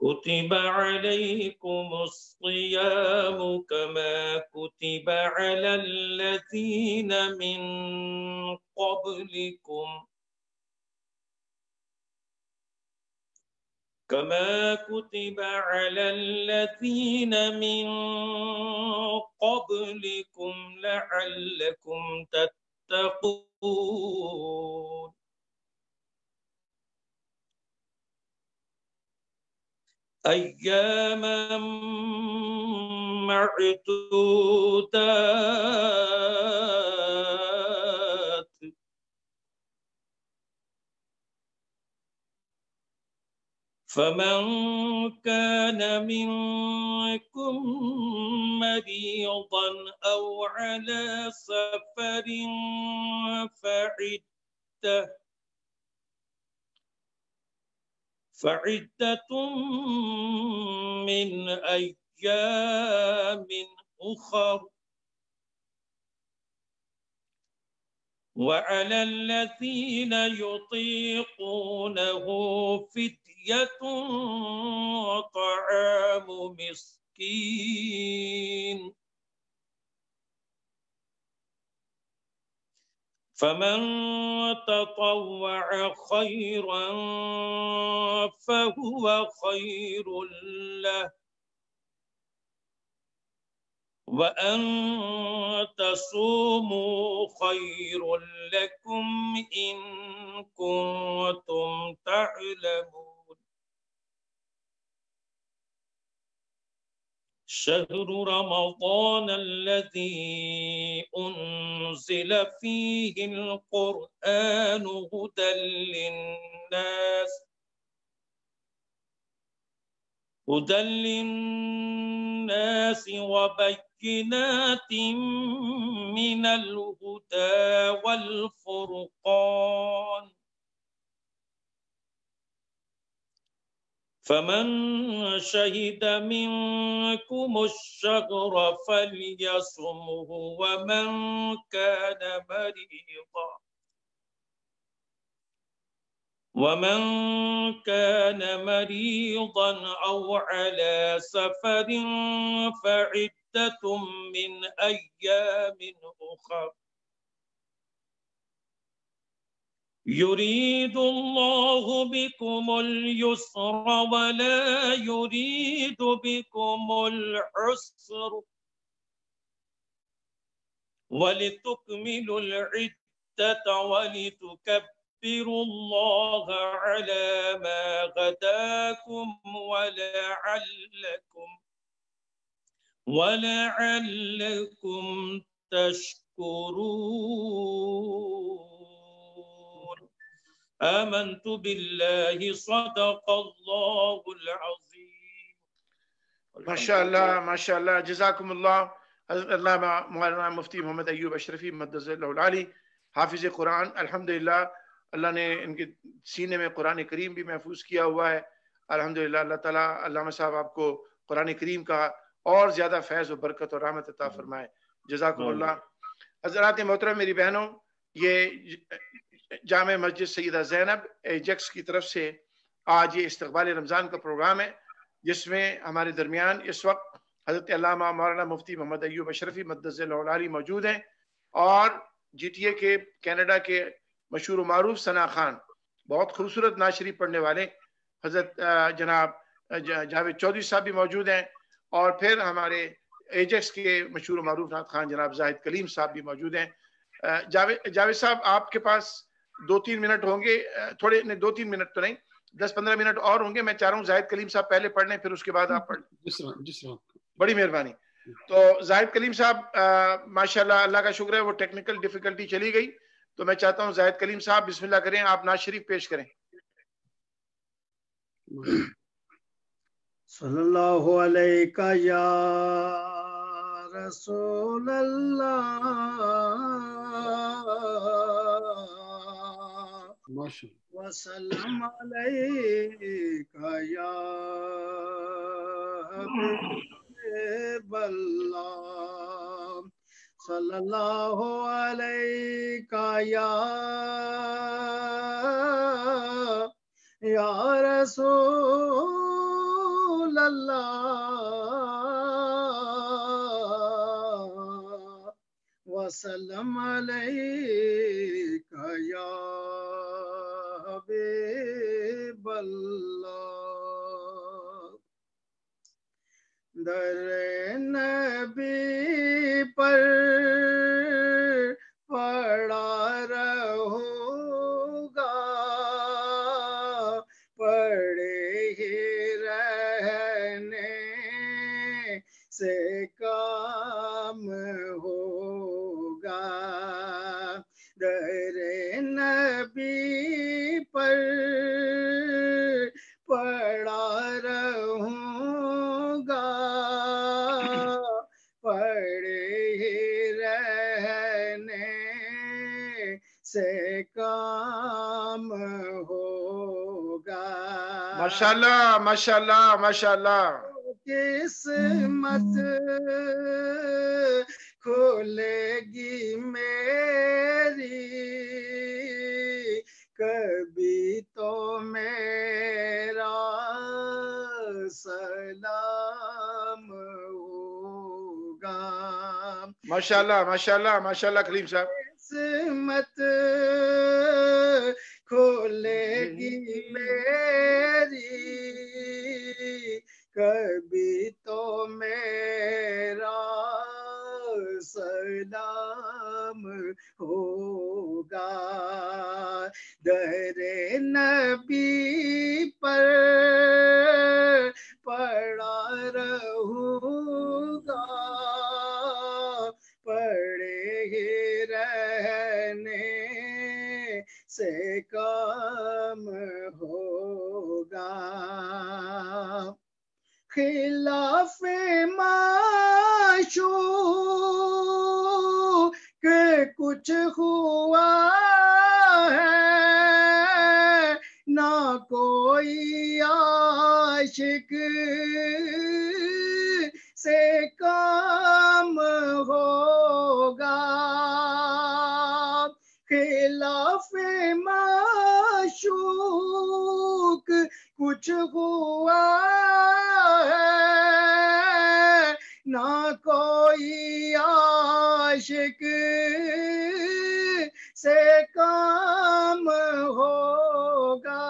كتب عليكم الصيام كما كتب على الذين من قبلكم لعلكم تتقون أياما معدودات فمن كان منكم مريضا أو على سفر فعدة من أيام أخر وعلى الذين يطيقونه فدية طعام مسكين فمن تطوع خيرا فهو خير له وأن تصوموا خير لكم إن كنتم تعلمون شهر رمضان الذي أنزل فيه القرآن هدى للناس وبينات من الهدى والفرقان فمن شهد منكم الشهر فليصمه ومن كان مريضا أو على سفر فعدة من أيام أخر يريد الله بكم اليسر ولا يريد بكم العسر ولتكملوا العدة ولتكبروا الله على ما هداكم ولعلكم تشكرون آمنت بالله صدق الله العظيم ماشاء اللہ جزاکم اللہ. حضرت علامہ مولانا مفتی محمد ایوب اشرفی مدثر اللہ العالی حافظ قرآن، الحمدللہ اللہ نے ان کے سینے میں قرآن کریم بھی محفوظ کیا ہوا ہے الحمدللہ. اللہ تعالیٰ علامہ صاحب آپ کو قرآن کریم کا اور زیادہ فیض و برکت اور رحمت عطا فرمائے. جزاکم اللہ. حضرات محترم، میری بہنوں، یہ جامع مسجد سیدہ زینب ایجیکس کی طرف سے آج یہ استقبال رمضان کا پروگرام ہے، جس میں ہمارے درمیان اس وقت حضرت علامہ مولانا مفتی محمد ایوب اشرفی مدثر اللہ العالی موجود ہیں، اور جی ٹی اے کے کینیڈا کے مشہور و معروف ثنا خان، بہت خوبصورت نعت شریف پڑھنے والے حضرت جناب جاوید چودھری صاحب بھی موجود ہیں، اور پھر ہمارے ایجیکس کے مشہور و معروف نعت خان جناب زاہد کلیم صاحب بھی موجود ہیں. جاوید صاحب، آپ کے پاس 2-3 منٹ ہوں گے، تھوڑے نہیں 2-3 منٹ تو نہیں، 10-15 منٹ اور ہوں گے. میں چاہ رہا ہوں زاہد کلیم صاحب پہلے پڑھ لیں، پھر اس کے بعد آپ پڑھ لیں. جس طرح بڑی مہربانی. تو زاہد کلیم صاحب، ماشاءاللہ اللہ کا شکر ہے، وہ ٹیکنیکل ڈیفیکلٹی چلی گئی، تو میں چاہتا ہوں زاہد کلیم صاحب بسم اللہ کریں، آپ نعت شریف پیش کریں. صلی اللہ علیہ یا رسول اللہ وسلم علیکہ یا حبیب اللہ صلی اللہ علیہ یا رسول اللہ وسلم علیکہ یا حبیب اللہ. در نبی پر پڑا رہوں گا، پڑے ہی رہنے سے کام ہوگا. در نبی پر پڑا رہوں گا، پڑے ہی رہنے سے کام ہوگا. ماشاءاللہ ماشاءاللہ ماشاءاللہ. قسمت کھولے گی میری، کبھی تو میرا سلام ہوگا. ماشاءاللہ ماشاءاللہ ماشاءاللہ کلیم صاحب. قسمت کھولے گی میری کبھی تو میرا سلام ہوگا در نبی پر پڑا رہوں گا پڑے ہی رہنے سے کام ہوگا خلاف معشوق کچھ ہوا ہے نہ کوئی عاشق سے کام ہوگا خلاف معشوق کچھ ہوا ہے نہ کوئی عاشق سے کام ہوگا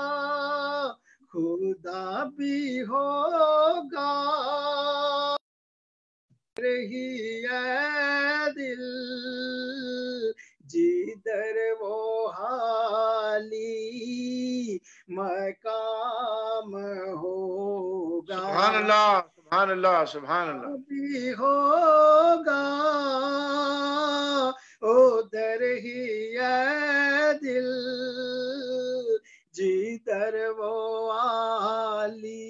خدا بھی ہوگا رہی ہے دل جدھر وہ حالی مقام ہوگا سبحان اللہ سبحان اللہ سبحان اللہ بھی ہوگا ادھر ہی ہے دل جدھر وہ عالی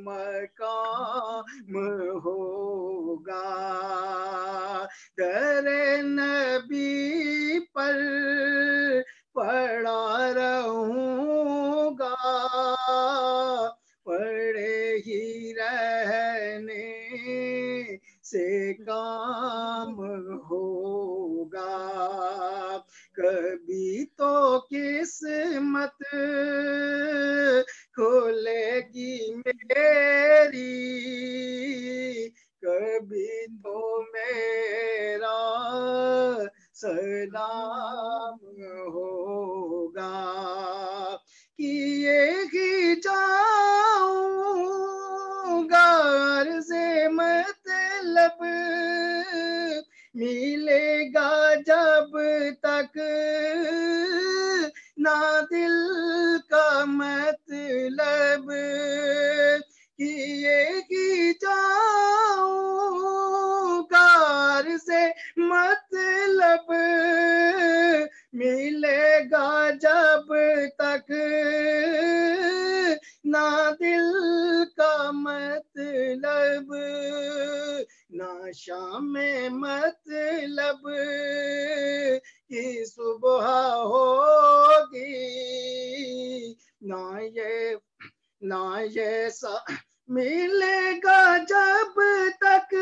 مقام ہوگا در نبی پر پڑا رہوں گا پڑے ہی رہنے سے کام ہوگا کبھی تو قسمت کھولے گی میری کبھی تو میرا سلام ہوگا کیے ہی جاؤں گا عرض مطلب ملے گا جب تک نہ دل کا مطلب کیے ہی جاؤں گا عرض مطلب ملے گا جب تک نہ دل کا مطلب نہ شام مطلب کی صبح ہوگی نہ یہ ملے گا جب تک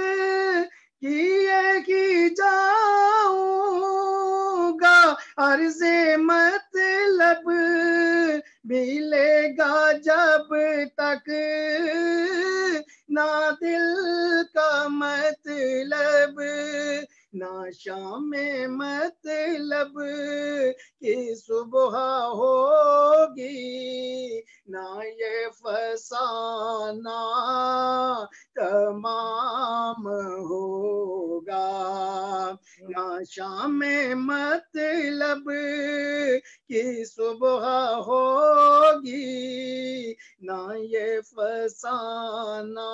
کیے ہی جاؤں گا عرض مطلب ملے گا جب تک نہ دل کا مطلب نہ شام مطلب کی صبح ہوگی نہ یہ فسانہ تمام ہوگا نہ شام مطلب کی صبح ہوگی نہ یہ فسانہ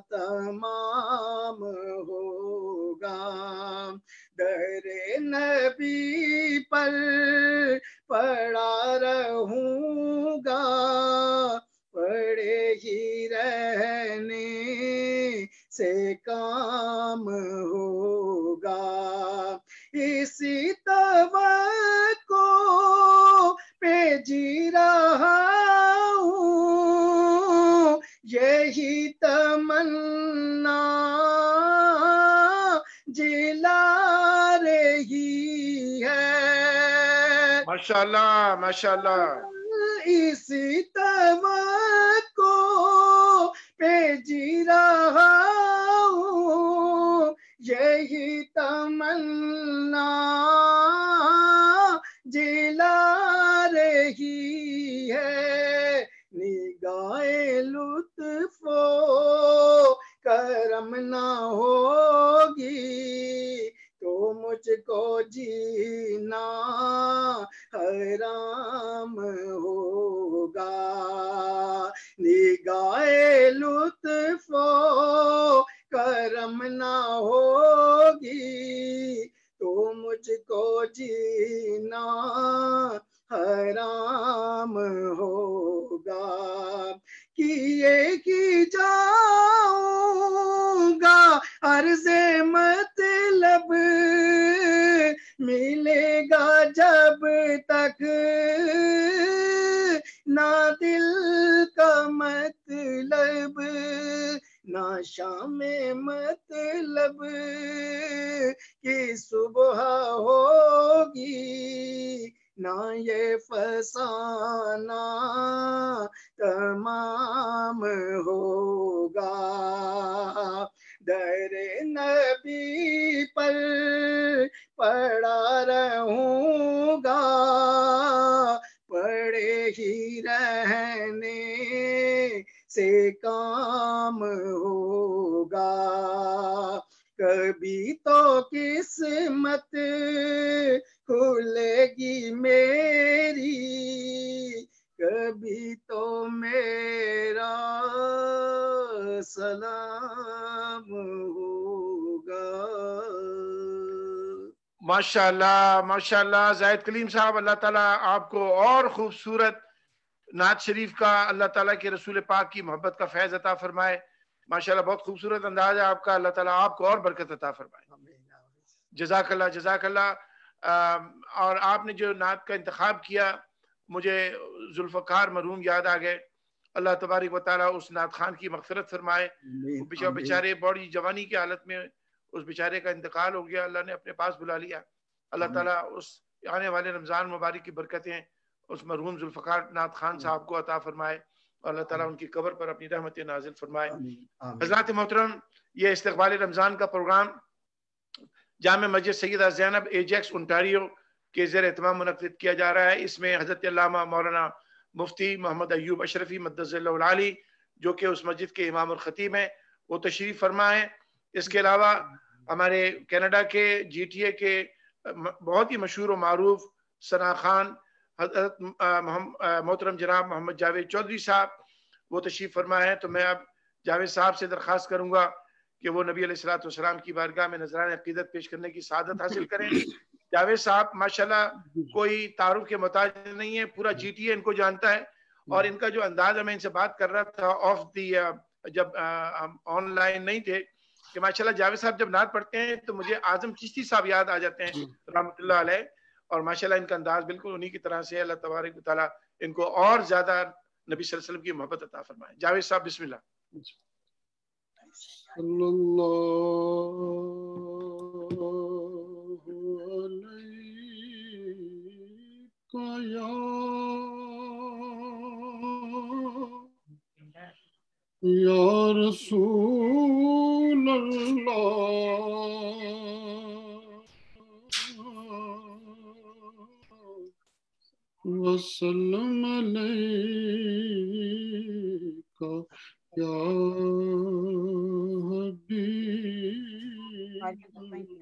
تمام ہوگا در نبی پر پڑا رہوں گا پڑے ہی رہنے سے کام ہوگا اسی توقع پہ جی رہا ہوں یہی تمنا جلا رہی ہے ماشاءاللہ ماشاءاللہ اسی توقع پہ جی رہا ہوں یہی تمنا جلا رہی ہے، نگاہ لطف و کرم نہ ہوگی تو مجھ کو جینا حرام ہوگا، نگاہ لطف و کرم نہ ہوگی تو مجھ کو جینا حرام ہوگا، کیے کی جاؤں گا عرض مطلب ملے گا جب تک نہ دل کا مطلب نہ شام مطلب کی صبح ہوگی، نہ یہ فسانہ تمام ہوگا، در نبی پر پڑا رہوں گا، پڑے ہی رہنے سے کام ہوگا، کبھی تو قسمت کھلے گی میری، کبھی تو میرا سلام ہوگا۔ ماشاءاللہ ماشاءاللہ زاہد کلیم صاحب، اللہ تعالیٰ آپ کو اور خوبصورت نعت شریف کا، اللہ تعالیٰ کے رسول پاک کی محبت کا فیض عطا فرمائے۔ ماشاءاللہ بہت خوبصورت انداز ہے آپ کا، اللہ تعالیٰ آپ کو اور برکت عطا فرمائے۔ جزاک اللہ جزاک اللہ۔ اور آپ نے جو نعت کا انتخاب کیا، مجھے ذوالفقار مرحوم یاد آ گئے، اللہ تبارک و تعالیٰ اس نعت خان کی مغفرت فرمائے۔ وہ بیچارے بڑی جوانی کی حالت میں اس بیچارے کا انتقال ہو گیا، اللہ نے اپنے پاس بلا لیا۔ اللہ تعالیٰ اس آنے والے رمضان مبارک کی برکتیں اس مرحوم ذوالفقار نعت خان صاحب کو عطا فرمائے، اور اللہ تعالیٰ ان کی قبر پر اپنی رحمت نازل فرمائے۔ حضرات محترم، یہ استقبال رمضان کا پروگرام جامع مسجد سیدہ زینب ایجیکس انٹاریو کے زیر اہتمام منعقد کیا جا رہا ہے۔ اس میں حضرت علامہ مولانا مفتی محمد ایوب اشرفی مدثر اللہ العالی، جو کہ اس مسجد کے امام اور خطیب ہیں، وہ تشریف فرما ہے۔ اس کے علاوہ ہمارے کینیڈا کے جی ٹی اے کے بہت ہی مشہور و معروف ثنا خان، حضرت محترم جناب محمد جاوید چودھری صاحب، وہ تشریف فرما ہے۔ تو میں اب جاوید صاحب سے درخواست کروں گا کہ وہ نبی علیہ الصلوۃ والسلام کی بارگاہ میں نذران عقیدت پیش کرنے کی سعادت حاصل کریں۔ جاوید صاحب ماشاءاللہ کوئی تعارف کے محتاج نہیں ہے، پورا جی ٹی اے ان کو جانتا ہے، اور ان کا جو انداز ہے، میں ان سے بات کر رہا تھا آف دی جب ہم آن لائن نہیں تھے، کہ ماشاءاللہ جاوید صاحب جب نعت پڑھتے ہیں تو مجھے اعظم چشتی صاحب یاد آ جاتے ہیں رحمۃ اللہ علیہ، اور ماشاءاللہ ان کا انداز بالکل انہی کی طرح سے ہے۔ اللہ تبارک و تعالیٰ ان کو اور زیادہ نبی صلی اللہ علیہ وسلم کی محبت عطا فرمائے۔ جاوید صاحب بسم اللہ۔ صلی اللہ علیہ یا رسول اللہ، وسلم علیکہ یا حبیب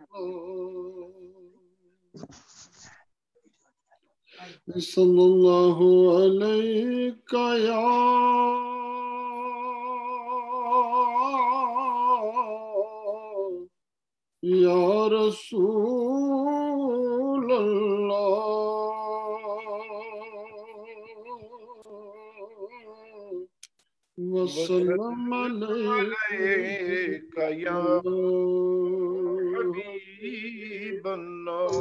اللہ، صلی اللہ علیکہ یا رسول اللہ، وسلم علیکہ یا حبیب اللہ۔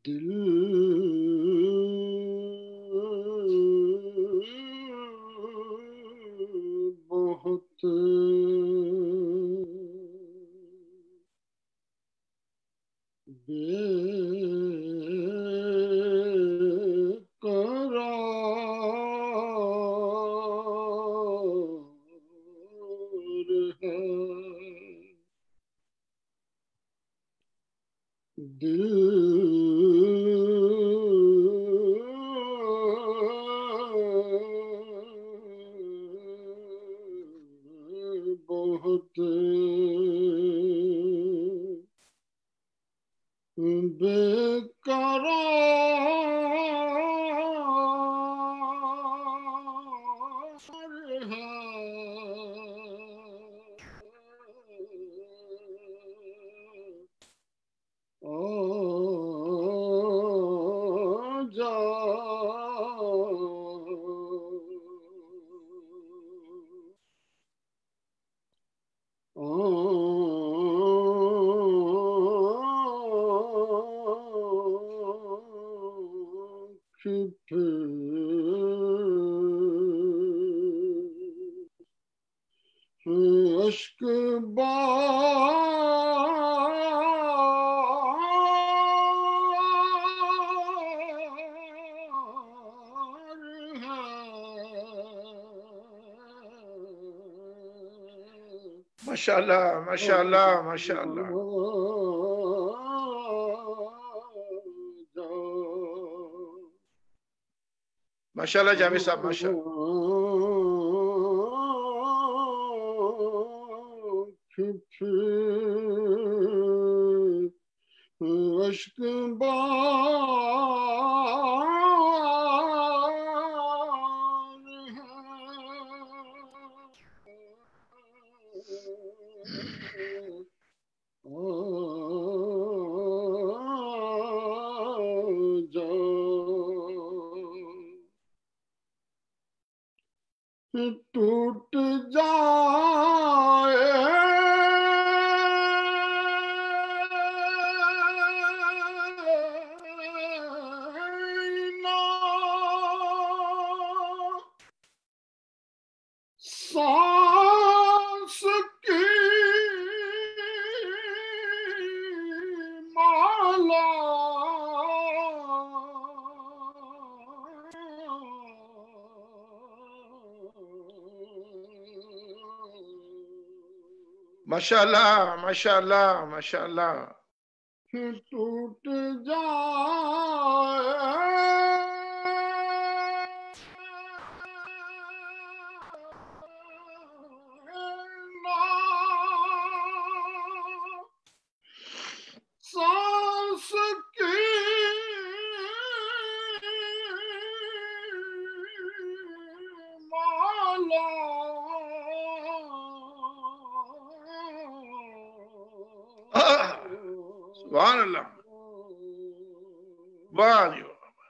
دل بہت بے قرار بہت بیقرار ہے جا اشک ماشاءاللہ ماشاءاللہ ماشاءاللہ ماشاءاللہ جاوید صاحب ماشاءاللہ اشک بار ہے ٹوٹ جائے سانس کی مالا ماشاءاللہ ماشاءاللہ ماشاءاللہ ٹوٹ جائے سانس کی مالا سبحان اللہ واہ جی واہ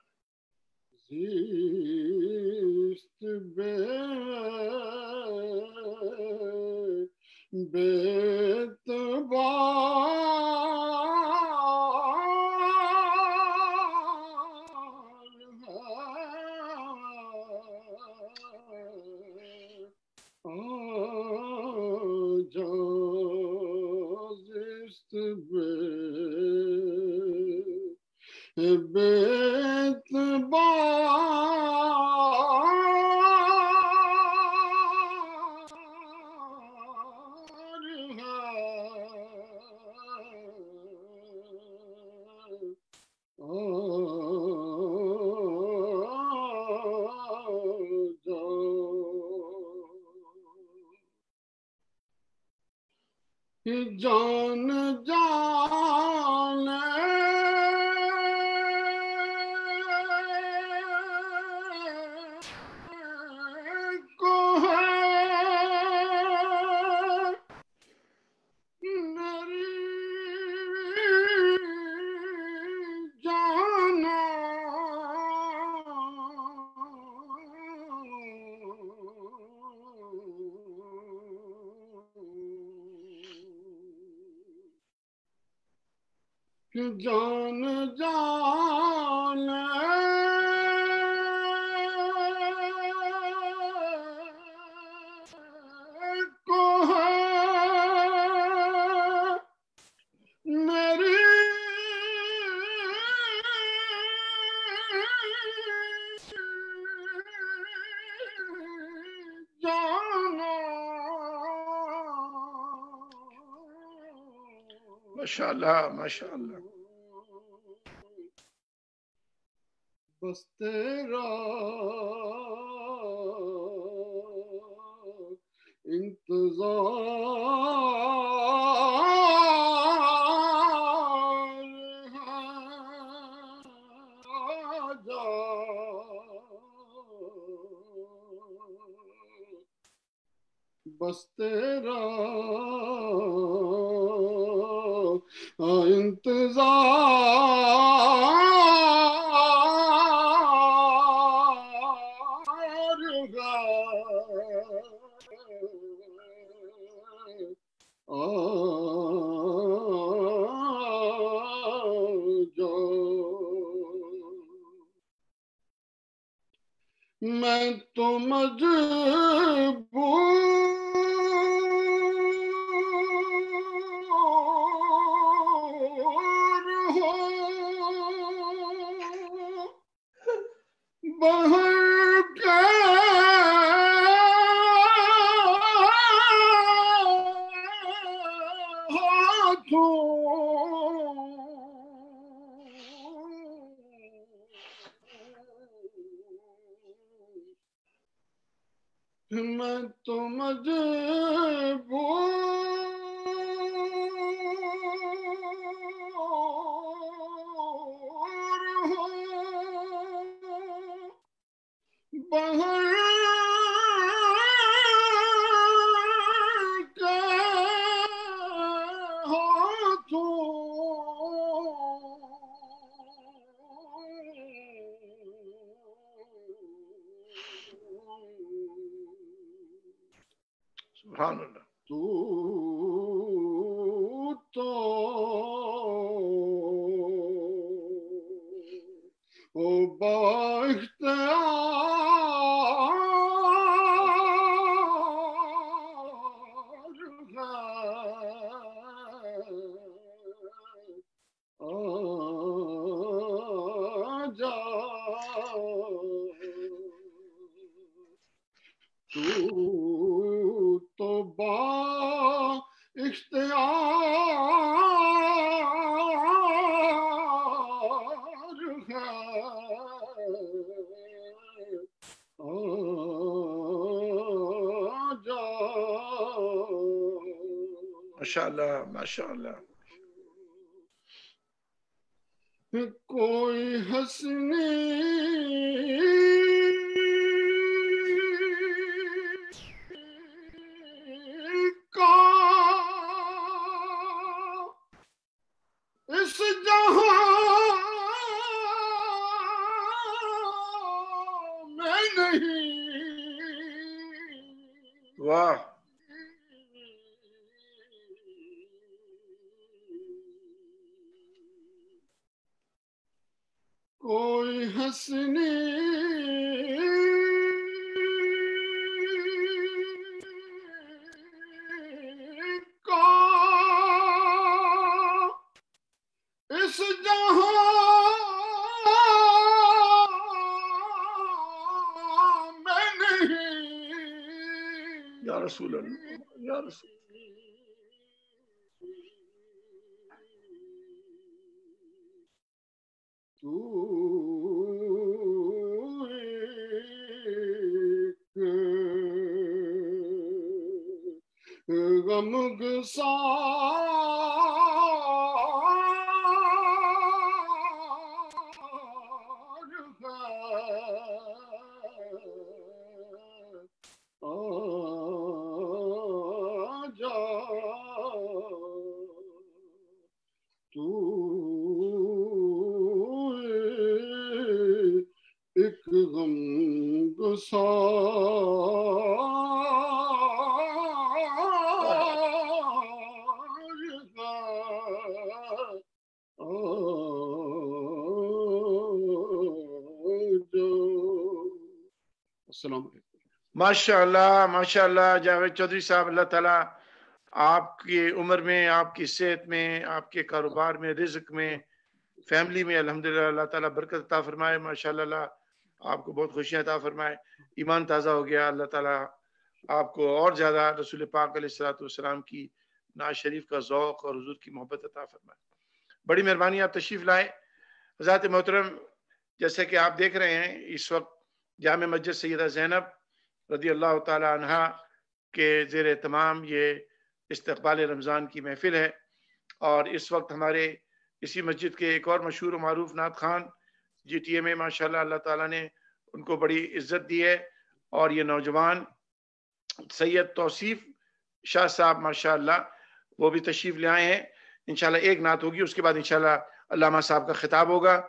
زیست جان جان کو ہے میری جانا کہ جان جان کو ہے میری جانا ماشاءاللہ ماشاءاللہ بس تیرا انتظار ہے آجا بس تیرا انتظار ہے آجا میں تو مجبور ہوں بہر کے ہاتھوں میں تو مجبور ہوں بہر کے ہاتھوں سبحان اللہ. تو او بااختیار ہے آجا تو بااختیار ہے آجا ماشاء اللہ ماشاء اللہ. کوئی حسنی کا اس جہاں میں نہیں واہ. کوئی حسنی کا اس جہاں میں نہیں یا رسول اللہ یا رسول. تو ایک غمگسار ہے آجا تو ایک السلام علیکم. ماشاء اللہ ماشاء اللہ. جاوید چودھری صاحب، اللہ تعالیٰ آپ کی عمر میں، آپ کی صحت میں، آپ کے کاروبار میں، رزق میں، فیملی میں الحمدللہ اللہ تعالیٰ برکت عطا فرمائے. ماشاءاللہ اللہ آپ کو بہت خوشیاں عطا فرمائے. ایمان تازہ ہو گیا. اللہ تعالیٰ آپ کو اور زیادہ رسول پاک علیہ الصلوۃ والسلام کی نعت شریف کا ذوق اور حضور کی محبت عطا فرمائے. بڑی مہربانی آپ تشریف لائے. حضرات محترم جیسے کہ آپ دیکھ رہے ہیں اس وقت جامع مسجد سیدہ زینب رضی اللہ تعالی عنہا کے زیر اہتمام یہ استقبال رمضان کی محفل ہے، اور اس وقت ہمارے اسی مسجد کے ایک اور مشہور و معروف نعت خوان جی ٹی اے میں ماشاءاللہ اللہ تعالیٰ نے ان کو بڑی عزت دی ہے، اور یہ نوجوان سید توصیف شاہ صاحب ماشاءاللہ وہ بھی تشریف لے آئے ہیں۔ انشاءاللہ ایک نعت ہوگی، اس کے بعد انشاءاللہ علامہ صاحب کا خطاب ہوگا۔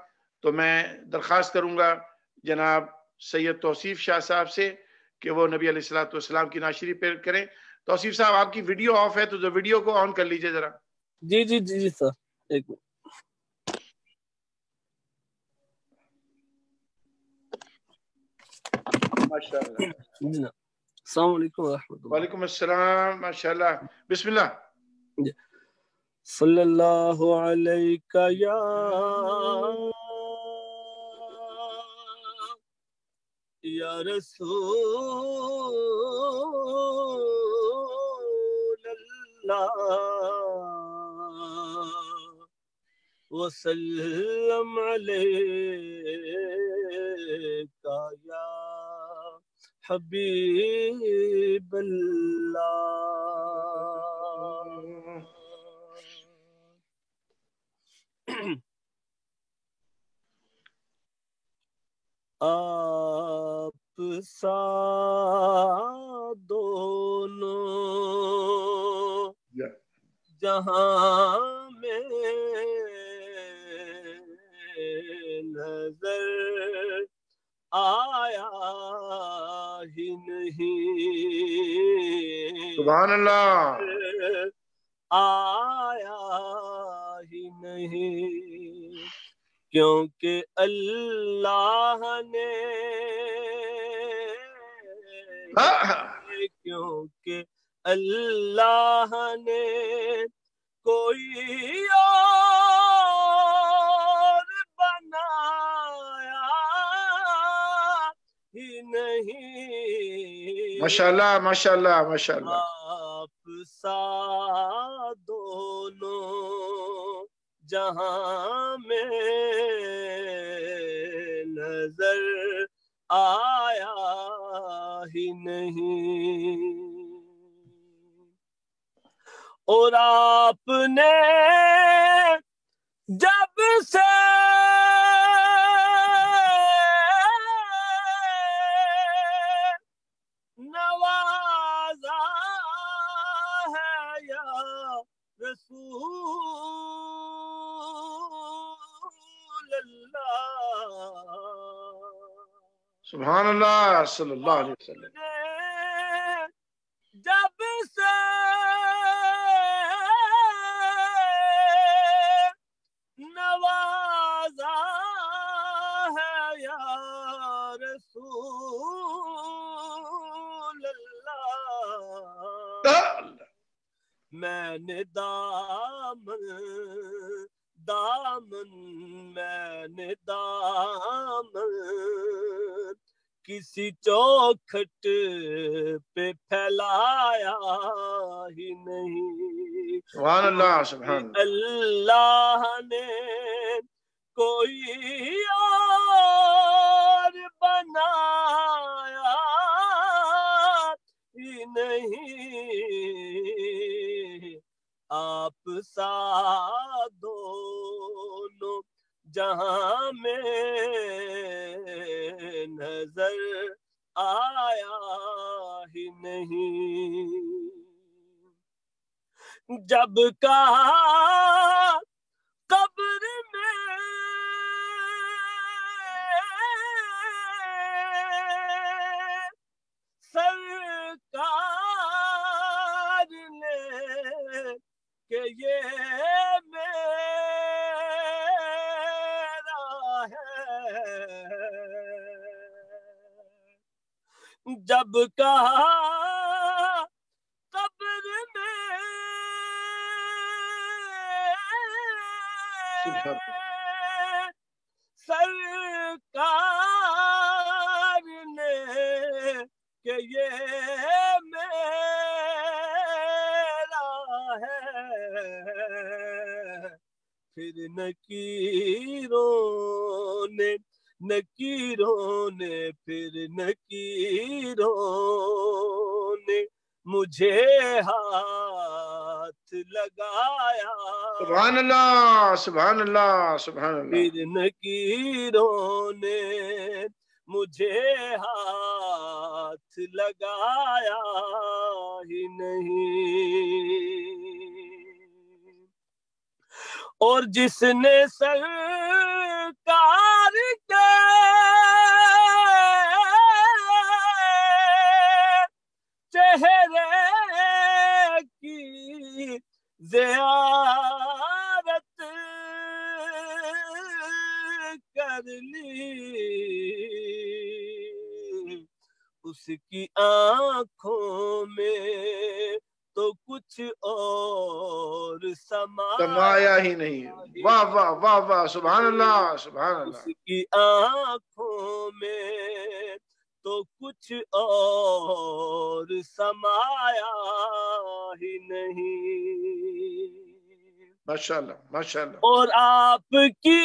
تو میں درخواست کروں گا جناب سید توصیف شاہ صاحب سے کہ وہ نبی علیہ الصلوۃ والسلام کی نعت شریف پیش کریں۔ توصیف صاحب آپ کی ویڈیو آف ہے تو ویڈیو کو آن کر لیجئے ذرا۔ جی جی جی جی سر، ایک منٹ۔ ماشاءاللہ۔ السلام علیکم ورحمۃ اللہ۔ وعلیکم السلام، ماشاءاللہ، بسم اللہ۔ صلی اللہ علیہ یا رسول اللہ وسلم علیکہ یا حبیب اللہ۔ آپ سا دونوں جہاں میں نظر آیا ہی نہیں، سبحان اللہ، آیا ہی نہیں، کیونکہ اللہ نے کیونکہ اللہ نے کوئی اور بنایا ہی نہیں۔ ماشاءاللہ ماشاءاللہ ماشاءاللہ۔ آپ سا دونوں جہاں میں نظر آیا ہی نہیں، اور آپ نے جب سے نوازا ہے یا رسول اللہ، سبحان اللہ صلی اللہ علیہ وسلم۔ جب سے نوازا ہے یا رسول اللہ، میں نے دامن میں نے دامن کسی چوکھٹ پہ پھیلایا ہی نہیں، سبحان اللہ سبحان اللہ نے کوئی اور بنایا ہی نہیں، آپ سا دونوں جہاں میں نظر آیا ہی نہیں، جب کہا قبر میں سرکار نے کہ یہ میرا ہے، جب کہا قبر میں سرکار نے کہ یہ میرا ہے، پھر نکیروں نے نکیروں نے پھر نکیروں نے مجھے ہاتھ لگایا سبحان اللہ سبحان اللہ سبحان اللہ پھر نکیروں نے مجھے ہاتھ لگایا ہی نہیں اور جس نے سرکار کے چہرے کی زیارت کر لی اس کی آنکھوں میں تو کچھ اور سمایا ہی نہیں واہ واہ واہ واہ سبحان اللہ سبحان اللہ اس کی آنکھوں میں تو کچھ اور سمایا ہی نہیں ماشاءاللہ ماشاءاللہ اور آپ کی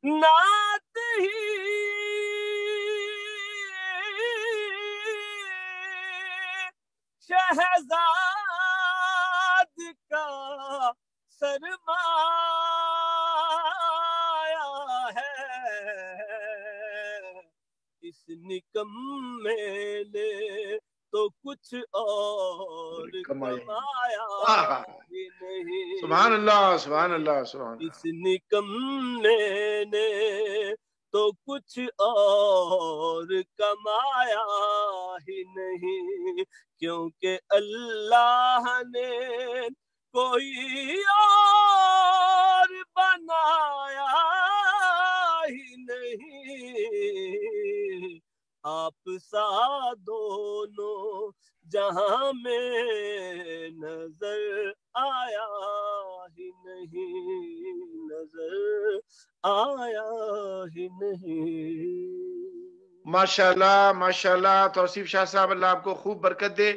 نعت ہی شہزاد کا سرمایہ ہے اس نکمے نے تو کچھ اور کمایا ہی نہیں سبحان اللہ سبحان اللہ سبحان اللہ اس نکمے نے تو کچھ اور کمایا ہی نہیں کیونکہ اللہ نے کوئی اور بنایا ہی نہیں آپ سا دونوں جہاں میں نظر آیا ہی نہیں نظر آیا ہی نہیں ماشاءاللہ ماشاءاللہ توصیف شاہ صاحب اللہ آپ کو خوب برکت دے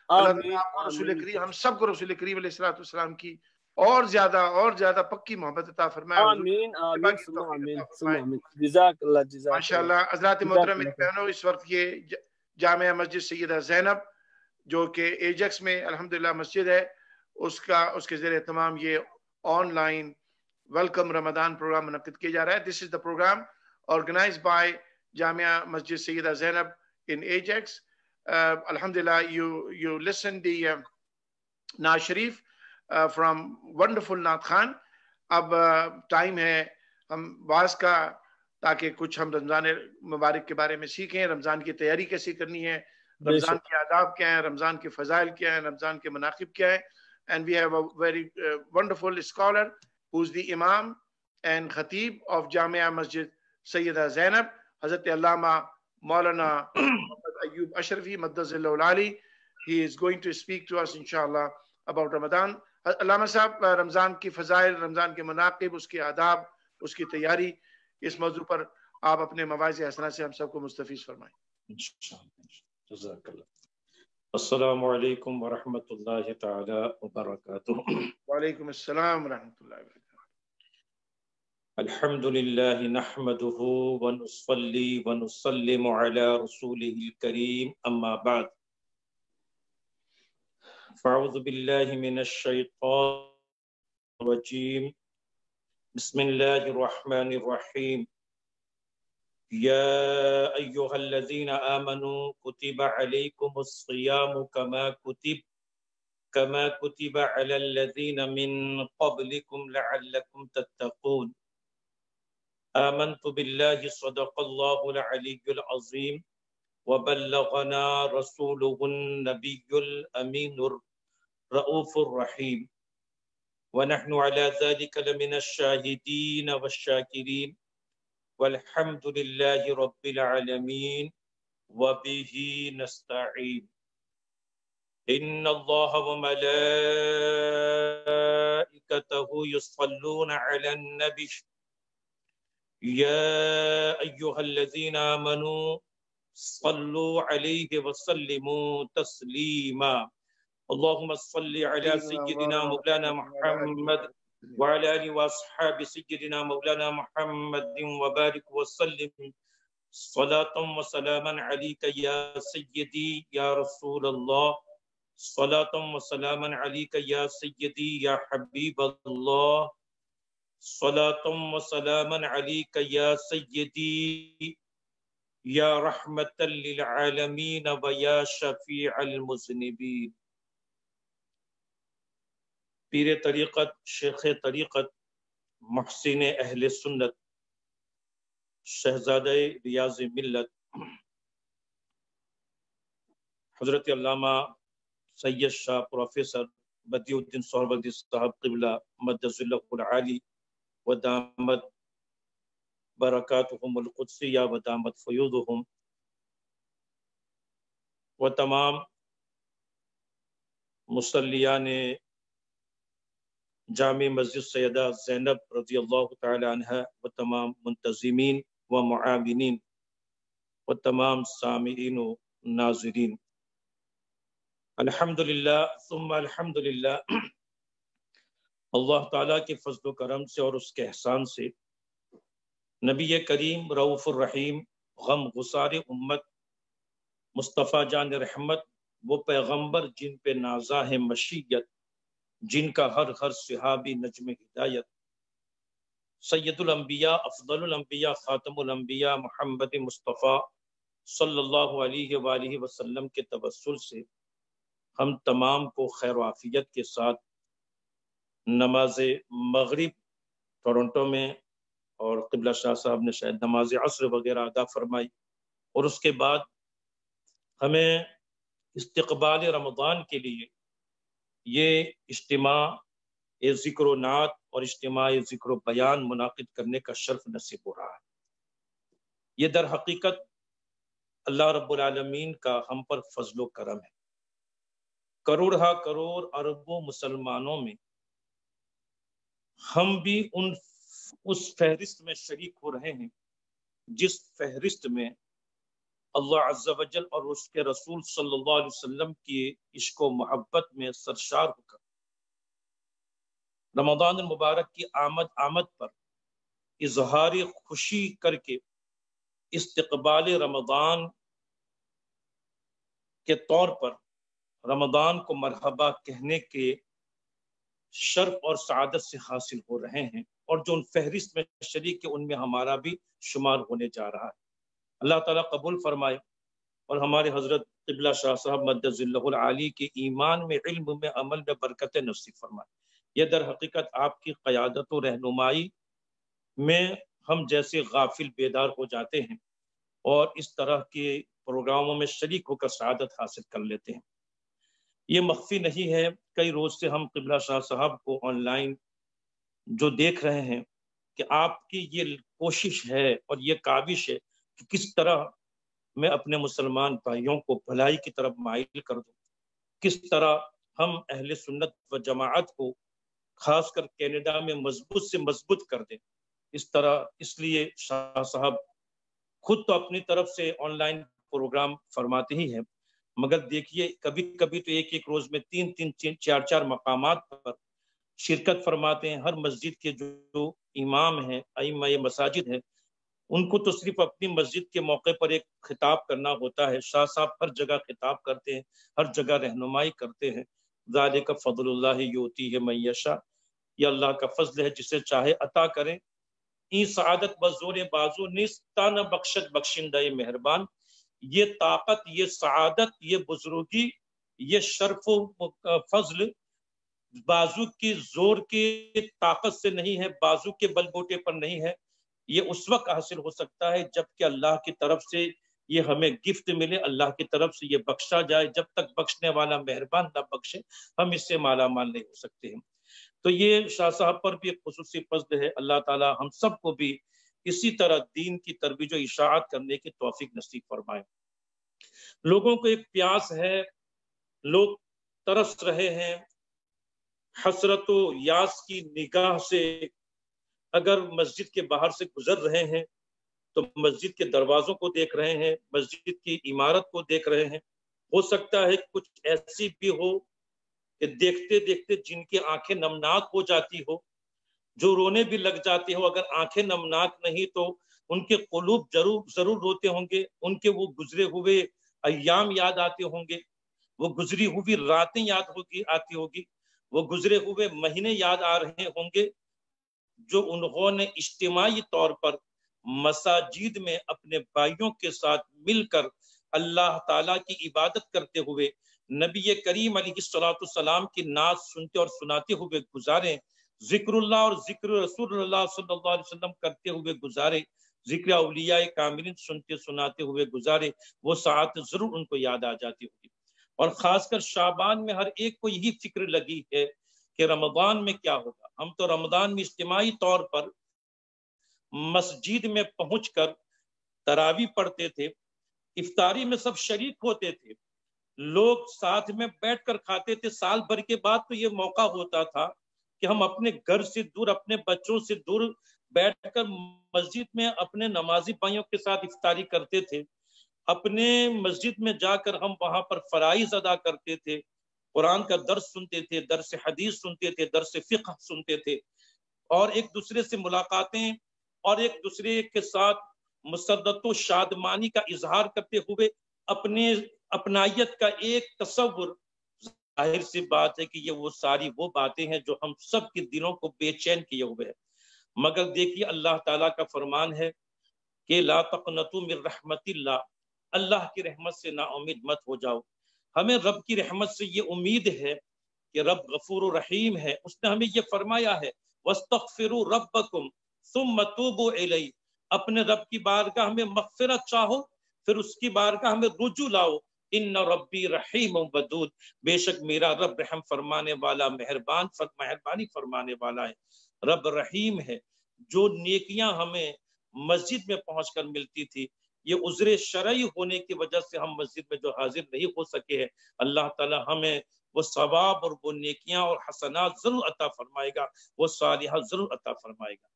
اللہ تعالیٰ آپ کو رسول کریم ہم سب کو رسول کریم علیہ السلام کی اور زیادہ پکی محبت عطا فرمائے آمین آمین ثم آمین ثم آمین جزاک اللہ جزاک ماشاءاللہ حضرات محترم میری بہنوں اس وقت یہ جامعہ مسجد سیدہ زینب جو کہ ایجکس میں الحمدللہ مسجد ہے اس کے زیر اہتمام یہ online welcome Ramzan programme منعقد کیا جا رہا ہے. This is the programme organised by Jamia Masjid Syeda Zainab in Ajax. Alhamdulillah, you listen the Naat Sharif from wonderful Naat Khan. اب ٹائم ہے ہم واز کا تاکہ کچھ ہم رمضان مبارک کے بارے میں سیکھیں رمضان کی تیاری کیسے کرنی ہے رمضان کے آداب کیا ہیں رمضان کے فضائل کیا ہیں رمضان کے مناقب کیا ہیں and we have a very wonderful scholar who's the imam and khatib of Jamia Masjid Sayyida Zainab Hazrat Allama Maulana Ayyub Ashrafi Maddazillahu Ali. He is going to speak to us inshallah about Ramadan. علامہ صاحب رمضان کی فضائل رمضان کے مناقب اس کے آداب اس کی تیاری اس موضوع پر آپ اپنے مواعظ حسنہ سے ہم سب کو مستفیض فرمائیں. جزاک اللہ. السلام علیکم ورحمۃ اللہ تعالی وبرکاتہ. وعلیکم السلام ورحمۃ اللہ وبرکاتہ. الحمد للہ نحمده ونصلي ونسلم على رسوله الكريم اما بعد. فاعوذ باللہ من الشیطان الرجیم. بسم اللہ الرحمن الرحیم. یا ایہا الذین آمنوا کتب علیکم الصیام کما کتب علی الذین من قبلکم لعلکم تتقون. آمنت باللہ صدق اللہ العلی العظیم وبلغنا رسوله النبی الامین الرؤوف الرحیم ونحن على ذلك لمن الشاهدين والشاكرين والحمد لله رب العالمين وبه نستعين. إن الله وملائكته يصلون على النبي يا أيها الذين آمنوا صلوا عليه وسلموا تسليما. اللهم صل على سيدنا مولانا محمد وعلى آله وأصحاب سيدنا مولانا محمد وبارك وسلم صلاة وسلاما عليك يا سيدي يا رسول الله، صلاة وسلاما عليك يا سيدي يا حبيب الله، صلاة وسلاما عليك يا سيدي يا رحمة للعالمين ويا شفيع المذنبين۔ پیر طریقت، شیخ طریقت، محسن اہل سنت، شہزادہ ریاض ملت حضرت علامہ سید شاہ پروفیسر بدیع الدین سہروردی صاحب قبلہ مدد اللہ العالی ودامت برکاتہم القدسیہ ودامت فیوضہم، و تمام مصلیان جامع مسجد سیدہ زینب رضی اللہ تعالی عنہ، و تمام منتظمین و معاونین و تمام سامعین و ناظرین، الحمدللہ ثم الحمدللہ، اللہ تعالیٰ کے فضل و کرم سے اور اس کے احسان سے نبی کریم رؤوف الرحیم، غم گسار امت، مصطفیٰ جان رحمت، وہ پیغمبر جن پہ نازا ہے مشیت، جن کا ہر صحابی نجم ہدایت، سید الانبیاء، افضل الانبیاء، خاتم الانبیاء محمد مصطفیٰ صلی اللہ علیہ وآلہ وسلم کے توسل سے ہم تمام کو خیر و عافیت کے ساتھ نماز مغرب ٹورنٹو میں، اور قبلہ شاہ صاحب نے شاید نماز عصر وغیرہ ادا فرمائی، اور اس کے بعد ہمیں استقبال رمضان کے لیے یہ اجتماع ذکر و نعت اور اجتماع ذکر و بیان منعقد کرنے کا شرف نصیب ہو رہا ہے۔ یہ در حقیقت اللہ رب العالمین کا ہم پر فضل و کرم ہے۔ کروڑ ہا کروڑ اربوں مسلمانوں میں ہم بھی اس فہرست میں شریک ہو رہے ہیں جس فہرست میں اللہ عز و جل اور اس کے رسول صلی اللہ علیہ وسلم کی عشق و محبت میں سرشار ہو کر رمضان المبارک کی آمد پر اظہار خوشی کر کے استقبال رمضان کے طور پر رمضان کو مرحبا کہنے کے شرف اور سعادت سے حاصل ہو رہے ہیں، اور جو ان فہرست میں شریک ہے ان میں ہمارا بھی شمار ہونے جا رہا ہے۔ اللہ تعالیٰ قبول فرمائے اور ہمارے حضرت قبلہ شاہ صاحب مدد اللہ العالی کے ایمان میں، علم میں، عمل میں برکت نصیب فرمائے۔ یہ در حقیقت آپ کی قیادت و رہنمائی میں ہم جیسے غافل بیدار ہو جاتے ہیں اور اس طرح کے پروگراموں میں شریک ہو کر سعادت حاصل کر لیتے ہیں۔ یہ مخفی نہیں ہے، کئی روز سے ہم قبلہ شاہ صاحب کو آن لائن جو دیکھ رہے ہیں کہ آپ کی یہ کوشش ہے اور یہ کاوش ہے کہ کس طرح میں اپنے مسلمان بھائیوں کو بھلائی کی طرف مائل کر دوں، کس طرح ہم اہل سنت و جماعت کو خاص کر کینیڈا میں مضبوط سے مضبوط کر دیں۔ اس لیے شاہ صاحب خود تو اپنی طرف سے آن لائن پروگرام فرماتے ہی ہیں، مگر دیکھیے کبھی کبھی تو ایک روز میں 3 4 مقامات پر شرکت فرماتے ہیں۔ ہر مسجد کے جو امام ہیں، ائمہ مساجد ہیں، ان کو تو صرف اپنی مسجد کے موقع پر ایک خطاب کرنا ہوتا ہے، شاہ صاحب ہر جگہ خطاب کرتے ہیں، ہر جگہ رہنمائی کرتے ہیں۔ ذالک فضل اللہ یؤتیہ من یشاء، یہ اللہ کا فضل ہے، جسے چاہے عطا کریں۔ این سعادت بزور بازو نیست تا نہ بخشت بخشندہ مہربان، یہ طاقت، یہ سعادت، یہ بزرگی، یہ شرف و فضل بازو کی زور کی طاقت سے نہیں ہے، بازو کے بل بوٹے پر نہیں ہے، یہ اس وقت حاصل ہو سکتا ہے جب کہ اللہ کی طرف سے یہ ہمیں گفٹ ملے، اللہ کی طرف سے یہ بخشا جائے۔ جب تک بخشنے والا مہربان نہ بخشے ہم اس سے مالا مال نہیں ہو سکتے ہیں۔ تو یہ شاہ صاحب پر بھی ایک خصوصی فضل ہے۔ اللہ تعالی ہم سب کو بھی اسی طرح دین کی ترویج و اشاعت کرنے کی توفیق نصیب فرمائے۔ لوگوں کو ایک پیاس ہے، لوگ ترس رہے ہیں، حسرت و یاس کی نگاہ سے اگر مسجد کے باہر سے گزر رہے ہیں تو مسجد کے دروازوں کو دیکھ رہے ہیں، مسجد کی عمارت کو دیکھ رہے ہیں۔ ہو سکتا ہے کچھ ایسی بھی ہو کہ دیکھتے دیکھتے جن کی آنکھیں نمناک ہو جاتی ہو، جو رونے بھی لگ جاتے ہو، اگر آنکھیں نمناک نہیں تو ان کے قلوب ضرور روتے ہوں گے، ان کے وہ گزرے ہوئے ایام یاد آتے ہوں گے، وہ گزری ہوئی راتیں یاد آتی ہوگی، وہ گزرے ہوئے مہینے یاد آ رہے ہوں گے جو انہوں نے اجتماعی طور پر مساجد میں اپنے بھائیوں کے ساتھ مل کر اللہ تعالیٰ کی عبادت کرتے ہوئے نبی کریم علیہ السلام کی نعت سنتے اور سناتے ہوئے گزارے، ذکر اللہ اور ذکر رسول اللہ صلی اللہ علیہ وسلم کرتے ہوئے گزارے، ذکر اولیاء کاملین سنتے سناتے ہوئے گزارے، وہ ساعت ضرور ان کو یاد آ جاتی ہوگی۔ اور خاص کر شعبان میں ہر ایک کو یہی فکر لگی ہے کہ رمضان میں کیا ہوگا۔ ہم تو رمضان میں اجتماعی طور پر مسجد میں پہنچ کر تراویح پڑھتے تھے، افطاری میں سب شریک ہوتے تھے، لوگ ساتھ میں بیٹھ کر کھاتے تھے۔ سال بھر کے بعد تو یہ موقع ہوتا تھا کہ ہم اپنے گھر سے دور، اپنے بچوں سے دور بیٹھ کر مسجد میں اپنے نمازی بھائیوں کے ساتھ افطاری کرتے تھے، اپنے مسجد میں جا کر ہم وہاں پر فرائض ادا کرتے تھے، قرآن کا درس سنتے تھے، درس حدیث سنتے تھے، درس فقہ سنتے تھے، اور ایک دوسرے سے ملاقاتیں اور ایک دوسرے کے ساتھ مسرت و شادمانی کا اظہار کرتے ہوئے اپنے اپنائیت کا ایک تصور۔ ظاہر سی بات ہے کہ یہ وہ ساری وہ باتیں ہیں جو ہم سب کے دلوں کو بے چین کیے ہوئے ہیں، مگر دیکھیے اللہ تعالیٰ کا فرمان ہے کہ لا تقنطوا من رحمت اللہ، اللہ کی رحمت سے نا امید مت ہو جاؤ۔ ہمیں رب کی رحمت سے یہ امید ہے کہ رب غفور و رحیم ہے، اس نے ہمیں یہ فرمایا ہے وَاسْتَغْفِرُوا رَبَّكُمْ ثُمَّ تُوبُوا إِلَيْهِ، اپنے رب کی بارگاہ میں مغفرت چاہو، پھر اس کی بارگاہ میں رجوع لاؤ۔ ان ربی رحیم ودود، بے شک میرا رب رحم فرمانے والا، مہربانی فرمانے والا ہے، رب رحیم ہے۔ جو نیکیاں ہمیں مسجد میں پہنچ کر ملتی تھی، یہ عذر شرعی ہونے کی وجہ سے ہم مسجد میں جو حاضر نہیں ہو سکے ہیں، اللہ تعالی ہمیں وہ ثواب اور وہ نیکیاں اور حسنات ضرور عطا فرمائے گا، وہ صالحات ضرور عطا فرمائے گا۔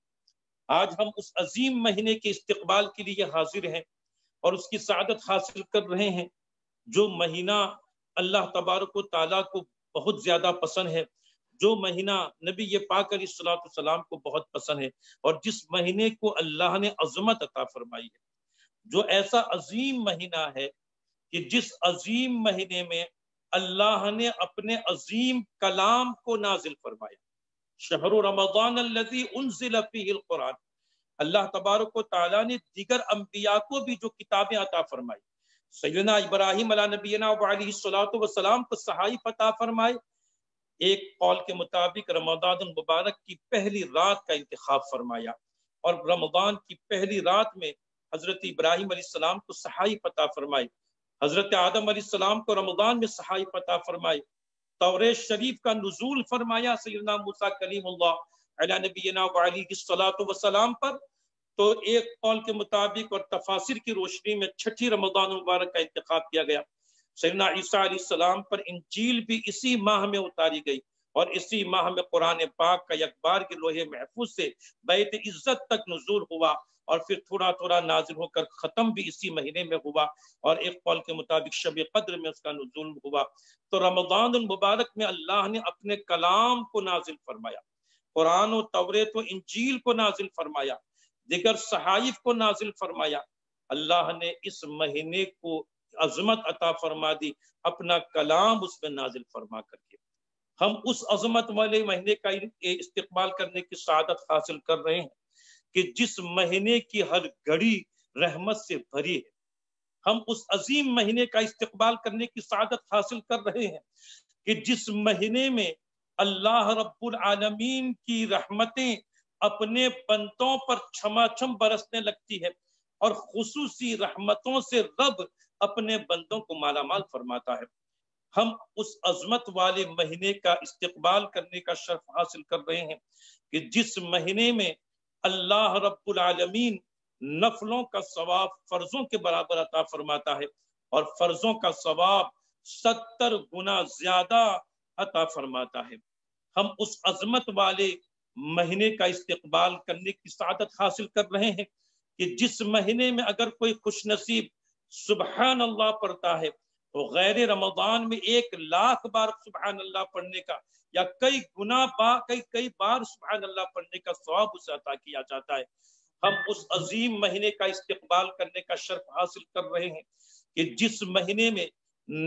آج ہم اس عظیم مہینے کے استقبال کے لیے حاضر ہیں اور اس کی سعادت حاصل کر رہے ہیں، جو مہینہ اللہ تبارک و تعالیٰ کو بہت زیادہ پسند ہے، جو مہینہ نبی پاک علیہ الصلوۃ والسلام کو بہت پسند ہے، اور جس مہینے کو اللہ نے عظمت عطا فرمائی ہے، جو ایسا عظیم مہینہ ہے کہ جس عظیم مہینے میں اللہ نے اپنے عظیم کلام کو نازل فرمایا۔ شہر رمضان الذی انزل فیہ القرآن، اللہ تبارک و تعالیٰ نے دیگر انبیاء کو بھی جو کتابیں عطا فرمائی، سیدنا ابراہیم علیہ نبینا وعلیہ الصلوۃ والسلام کو صحائف عطا فرمائے، ایک قول کے مطابق رمضان المبارک کی پہلی رات کا انتخاب فرمایا، اور رمضان کی پہلی رات میں حضرت ابراہیم علیہ السلام کو صحائف عطا فرمائی، حضرت آدم علیہ السلام کو رمضان میں صحائف عطا فرمائی، توریت شریف کا نزول فرمایا سیدنا موسیٰ کلیم اللہ علیہ نبینا وعلیہ الصلوۃ والسلام پر، تو ایک قول کے مطابق اور تفاسیر کی روشنی میں چھٹی رمضان المبارک کا انتخاب کیا گیا۔ سیدنا عیسیٰ علیہ السلام پر انجیل بھی اسی ماہ میں اتاری گئی، اور اسی ماہ میں قرآن پاک کا یکبار کے لوح محفوظ سے بیت عزت تک نزول ہوا، اور پھر تھوڑا تھوڑا نازل ہو کر ختم بھی اسی مہینے میں ہوا، اور ایک قول کے مطابق شب قدر میں اس کا نزول ہوا۔ تو رمضان المبارک میں اللہ نے اپنے کلام کو نازل فرمایا، قرآن و توریت و انجیل کو نازل فرمایا، دیگر صحائف کو نازل فرمایا۔ اللہ نے اس مہینے کو عظمت عطا فرما دی، اپنا کلام اس میں نازل فرما کر کے ہم اس عظمت والے مہینے کا استقبال کرنے کی سعادت حاصل کر رہے ہیں کہ جس مہینے کی ہر گھڑی رحمت سے بھری ہے۔ ہم اس عظیم مہینے کا استقبال کرنے کی سعادت حاصل کر رہے ہیں کہ جس مہینے میں اللہ رب العالمین کی رحمتیں اپنے بندوں پر چھما چھم برسنے لگتی ہے، اور خصوصی رحمتوں سے رب اپنے بندوں کو مالا مال فرماتا ہے۔ ہم اس عظمت والے مہینے کا استقبال کرنے کا شرف حاصل کر رہے ہیں کہ جس مہینے میں اللہ رب العالمین نفلوں کا ثواب فرضوں کے برابر عطا فرماتا ہے، اور فرضوں کا ثواب 70 گنا زیادہ عطا فرماتا ہے۔ ہم اس عظمت والے مہینے کا استقبال کرنے کی سعادت حاصل کر رہے ہیں کہ جس مہینے میں اگر کوئی خوش نصیب سبحان اللہ پڑھتا ہے تو غیر رمضان میں 1,00,000 بار سبحان اللہ پڑھنے کا یا کئی بار سبحان اللہ پڑھنے کا ثواب اسے عطا کیا جاتا ہے۔ ہم اس عظیم مہینے کا استقبال کرنے کا شرف حاصل کر رہے ہیں کہ جس مہینے میں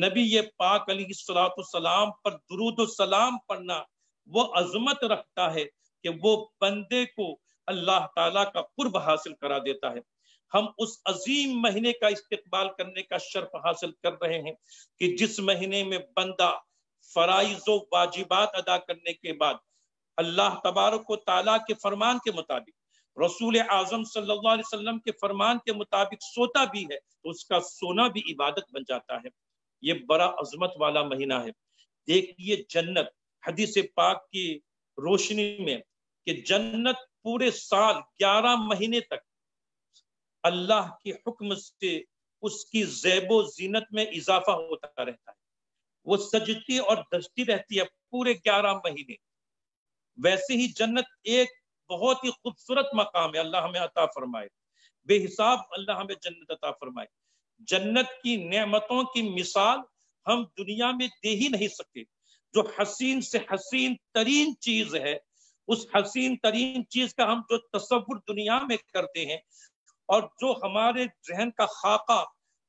نبی پاک علیہ الصلوۃ والسلام پر درود و سلام پڑھنا وہ عظمت رکھتا ہے کہ وہ بندے کو اللہ تعالیٰ کا قرب حاصل کرا دیتا ہے۔ ہم اس عظیم مہینے کا استقبال کرنے کا شرف حاصل کر رہے ہیں کہ جس مہینے میں بندہ فرائض و واجبات ادا کرنے کے بعد اللہ تبارک و تعالیٰ کے فرمان کے مطابق، رسول اعظم صلی اللہ علیہ وسلم کے فرمان کے مطابق سوتا بھی ہے تو اس کا سونا بھی عبادت بن جاتا ہے۔ یہ بڑا عظمت والا مہینہ ہے۔ دیکھیے جنت، حدیث پاک کی روشنی میں کہ جنت پورے سال 11 مہینے تک اللہ کے حکم سے اس کی زیب و زینت میں اضافہ ہوتا رہتا ہے، وہ سجتی اور دھجتی رہتی ہے پورے 11 مہینے۔ ویسے ہی جنت ایک بہت ہی خوبصورت مقام ہے، اللہ ہمیں عطا فرمائے، بے حساب اللہ ہمیں جنت عطا فرمائے۔ جنت کی نعمتوں کی مثال ہم دنیا میں دے ہی نہیں سکتے۔ جو حسین سے حسین ترین چیز ہے، اس حسین ترین چیز کا ہم جو تصور دنیا میں کرتے ہیں اور جو ہمارے ذہن کا خاکہ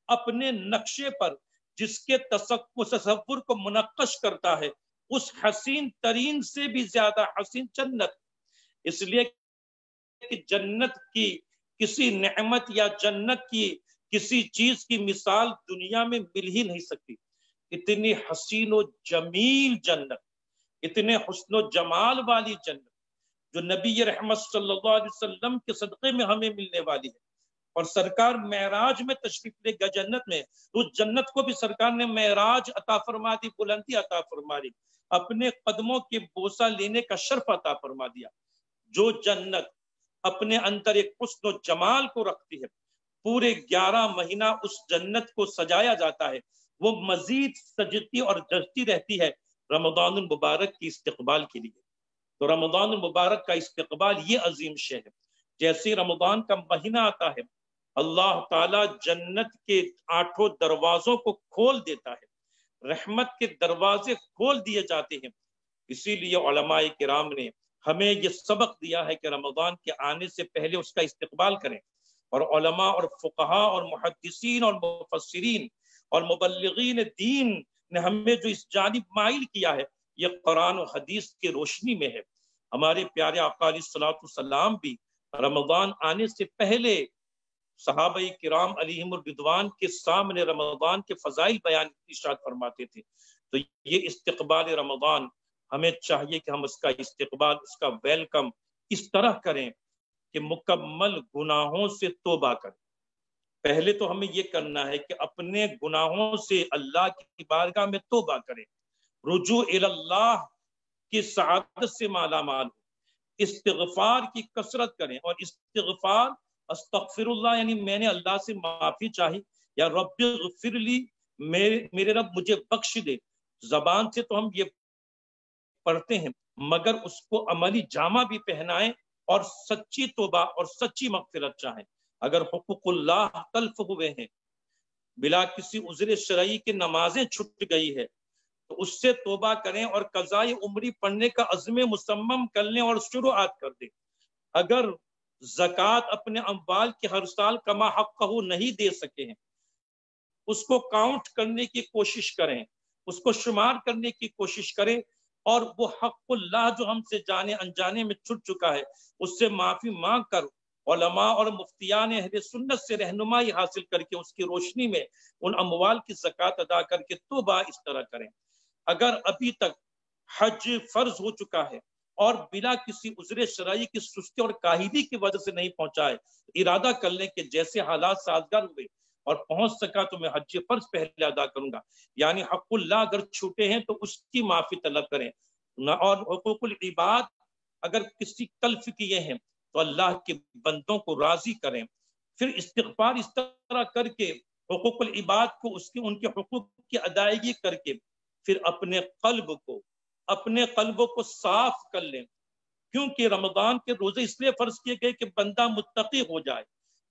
اپنے نقشے پر جس کے تصور کو منقش کرتا ہے، اس حسین ترین سے بھی زیادہ حسین جنت۔ اس لیے کہ جنت کی کسی نعمت یا جنت کی کسی چیز کی مثال دنیا میں مل ہی نہیں سکتی۔ اتنی حسین و جمیل جنت، اتنے حسن و جمال والی جنت جو نبی رحمت صلی اللہ علیہ وسلم کے صدقے میں ہمیں ملنے والی ہے۔ اور سرکار معراج میں تشریف لے گا جنت میں، تو اس جنت کو بھی سرکار نے معراج عطا فرما دی، بلندی عطا فرما دی، اپنے قدموں کے بوسہ لینے کا شرف عطا فرما دیا۔ جو جنت اپنے اندر ایک حسن و جمال کو رکھتی ہے، پورے 11 مہینہ اس جنت کو سجایا جاتا ہے، وہ مزید سجتی اور دھجتی رہتی ہے رمضان المبارک کی استقبال کے لیے۔ تو رمضان المبارک کا استقبال یہ عظیم شے ہے۔ جیسے رمضان کا مہینہ آتا ہے، اللہ تعالیٰ جنت کے 8 دروازوں کو کھول دیتا ہے، رحمت کے دروازے کھول دیے جاتے ہیں۔ اسی لیے علماء کرام نے ہمیں یہ سبق دیا ہے کہ رمضان کے آنے سے پہلے اس کا استقبال کریں، اور علماء اور فقہاء اور محدثین اور مفسرین اور مبلغین دین نے ہمیں جو اس جانب مائل کیا ہے، یہ قرآن و حدیث کی روشنی میں ہے۔ ہمارے پیارے آقا علیہ الصلوۃ والسلام بھی رمضان آنے سے پہلے صحابہ کرام علیہم الرضوان کے سامنے رمضان کے فضائل بیان ارشاد فرماتے تھے۔ تو یہ استقبال رمضان ہمیں چاہیے کہ ہم اس کا استقبال، اس کا ویلکم اس طرح کریں کہ مکمل گناہوں سے توبہ کریں۔ پہلے تو ہمیں یہ کرنا ہے کہ اپنے گناہوں سے اللہ کی بارگاہ میں توبہ کریں، رجوع اللہ کی سعادت سے مالا مال ہو، استغفار کی کثرت کریں، اور استغفار استغفر اللہ یعنی میں نے اللہ سے معافی چاہی، یا رب اغفر لی، میرے رب مجھے بخش دے۔ زبان سے تو ہم یہ پڑھتے ہیں، مگر اس کو عملی جامہ بھی پہنائیں اور سچی توبہ اور سچی مغفرت چاہیں۔ اگر حقوق اللہ تلف ہوئے ہیں، بلا کسی عذر شرعی کے نمازیں چھٹ گئی ہے، تو اس سے توبہ کریں اور قضائے عمری پڑھنے کا عزم مصمم کر لیں اور شروعات کر دیں۔ اگر زکوٰۃ اپنے اموال کے ہر سال کما حقہ نہیں دے سکے ہیں، اس کو کاؤنٹ کرنے کی کوشش کریں، اس کو شمار کرنے کی کوشش کریں، اور وہ حق اللہ جو ہم سے جانے انجانے میں چھٹ چکا ہے اس سے معافی مانگ کر علماء اور مفتیان اہل سنت سے رہنمائی حاصل کر کے اس کی روشنی میں ان اموال کی زکوٰۃ ادا کر کے توبہ اس طرح کریں۔ اگر ابھی تک حج فرض ہو چکا ہے اور بلا کسی عذر شرعی کی سستی اور کاہلی کی وجہ سے نہیں پہنچا ہے، ارادہ کر لیں کہ جیسے حالات سازگار ہوئے اور پہنچ سکا تو میں حج فرض پہلے ادا کروں گا۔ یعنی حق اللہ اگر چھوٹے ہیں تو اس کی معافی طلب کریں، اور حقوق العباد اگر کسی تلف کیے ہیں تو اللہ کے بندوں کو راضی کریں۔ پھر استغفار اس طرح کر کے حقوق العباد کو ان کے حقوق کی ادائیگی کر کے پھر اپنے قلب کو صاف کر لیں، کیونکہ رمضان کے روزے اس لیے فرض کیے گئے کہ بندہ متقی ہو جائے،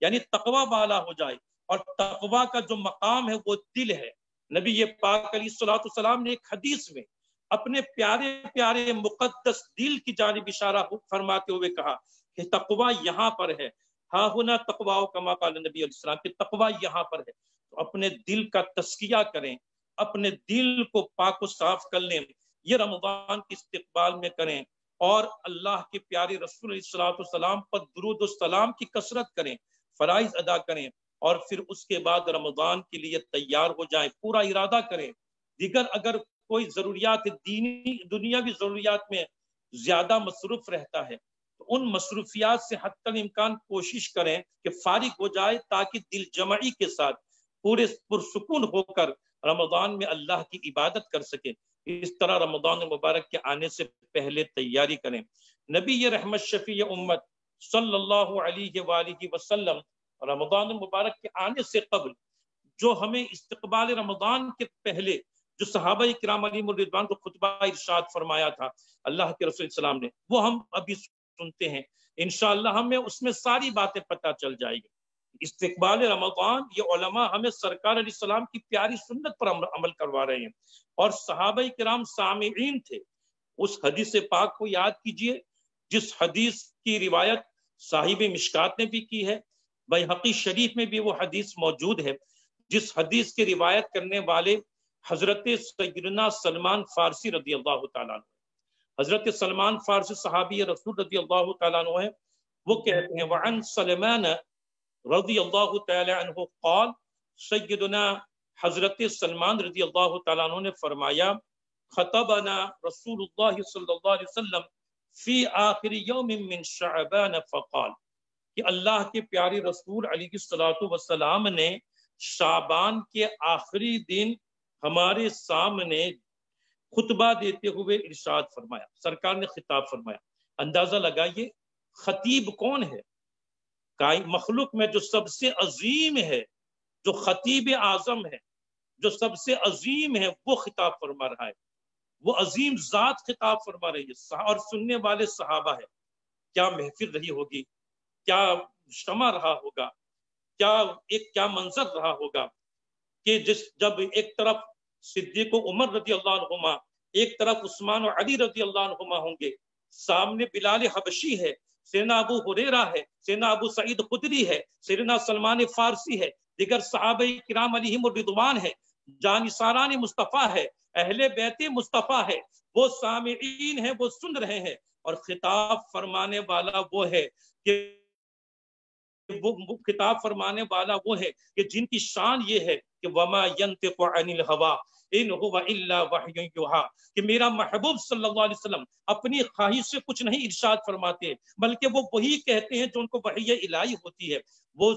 یعنی تقوی والا ہو جائے، اور تقوی کا جو مقام ہے وہ دل ہے، نبی پاک علیہ الصلوۃ والسلام نے ایک حدیث میں اپنے پیارے پیارے مقدس دل کی جانب اشارہ فرماتے ہوئے کہا کہ تقوی یہاں پر ہے، ہاں ہونا تقوی کما قال نبی علیہ السلام کہ تقوی یہاں پر ہے۔ تو اپنے دل کا تزکیہ کریں، اپنے دل کو پاک و صاف کر لیں، یہ رمضان کے استقبال میں کریں، اور اللہ کے پیارے رسول علیہ الصلوۃ والسلام پر درود و سلام کی کثرت کریں، فرائض ادا کریں، اور پھر اس کے بعد رمضان کے لیے تیار ہو جائیں، پورا ارادہ کریں۔ دیگر اگر کوئی ضروریات دینی دنیاوی ضروریات میں زیادہ مصروف رہتا ہے تو ان مصروفیات سے حتی الامکان کوشش کریں کہ فارغ ہو جائے، تاکہ دل جمعی کے ساتھ پورے پرسکون ہو کر رمضان میں اللہ کی عبادت کر سکے۔ اس طرح رمضان مبارک کے آنے سے پہلے تیاری کریں۔ نبی رحمت شفیع امت صلی اللہ علیہ وآلہ وسلم رمضان مبارک کے آنے سے قبل جو ہمیں استقبال رمضان کے پہلے جو صحابہ کرام علیہم الرضوان کو خطبہ ارشاد فرمایا تھا اللہ کے رسول السلام نے، وہ ہم ابھی سنتے ہیں، انشاءاللہ ہمیں اس میں ساری باتیں پتہ چل جائے گی۔ استقبال رمضان یہ علماء ہمیں سرکار علیہ السلام کی پیاری سنت پر عمل کروا رہے ہیں، اور صحابہ کرام سامعین تھے۔ اس حدیث پاک کو یاد کیجئے جس حدیث کی روایت صاحب مشکات نے بھی کی ہے، بیہقی شریف میں بھی وہ حدیث موجود ہے، جس حدیث کی روایت کرنے والے حضرت سیدنا سلمان فارسی رضی اللہ تعالیٰ عنہ، حضرت سلمان فارسی صحابی رسول رضی اللہ تعالیٰ عنہ ہے۔ وہ کہتے ہیں وعن سلمان رضی اللہ تعالیٰ عنہ قال، سیدنا حضرت سلمان رضی اللہ تعالیٰ عنہ نے فرمایا خطبنا رسول اللہ صلی اللہ علیہ وسلم فی آخر یوم من شعبان فقال، کہ اللہ کے پیارے رسول علیہ الصلوۃ والسلام نے شعبان کے آخری دن ہمارے سامنے خطبہ دیتے ہوئے ارشاد فرمایا، سرکار نے خطاب فرمایا۔ اندازہ لگائیے خطیب کون ہے؟ مخلوق میں جو سب سے عظیم ہے، جو خطیب اعظم ہے، جو سب سے عظیم ہے، وہ خطاب فرما رہا ہے، وہ عظیم ذات خطاب فرما رہی ہے، اور سننے والے صحابہ ہے۔ کیا محفل رہی ہوگی، کیا اجتماع رہا ہوگا، کیا منظر رہا ہوگا کہ جب ایک طرف صدیق و عمر رضی اللہ عنہما، ایک طرف عثمان و علی رضی اللہ عنہما ہوں گے، سامنے بلال حبشی ہے، سیدنا ابو ہریرہ ہے، سیدنا ابو سعید خدری ہے، سیدنا سلمان فارسی ہے، دیگر صحابہ کرام علیہم الرضوان ہے، جانثاران مصطفیٰ ہے، اہل بیت مصطفیٰ ہے، وہ سامعین ہیں، وہ سن رہے ہیں، اور خطاب فرمانے والا وہ ہے کہ وہ ہے کہ جن کی شان یہ ہے کہ وما ينطق عن الهوى ان هو الا وحی یوحى، کہ میرا محبوب صلی اللہ علیہ وسلم اپنی خواہش سے کچھ نہیں ارشاد فرماتے، بلکہ وہ وہی کہتے ہیں جو ان کو وحی الہی ہوتی ہے۔ وہ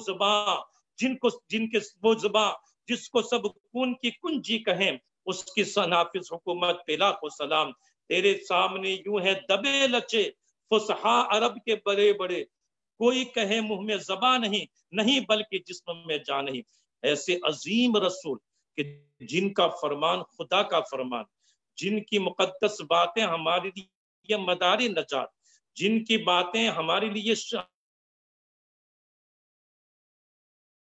زباں جس کو سب کون کی کنجی کہیں، اس کی نافذ حکومت پہ لاکھوں سلام۔ تیرے سامنے یوں ہے دبے لچے فصحا عرب کے بڑے بڑے، کوئی کہے منہ میں زبان نہیں بلکہ جسم میں جان نہیں۔ ایسے عظیم رسول کہ جن کا فرمان خدا کا فرمان، جن کی مقدس باتیں ہمارے لیے مدار نجات، جن کی باتیں ہمارے لیے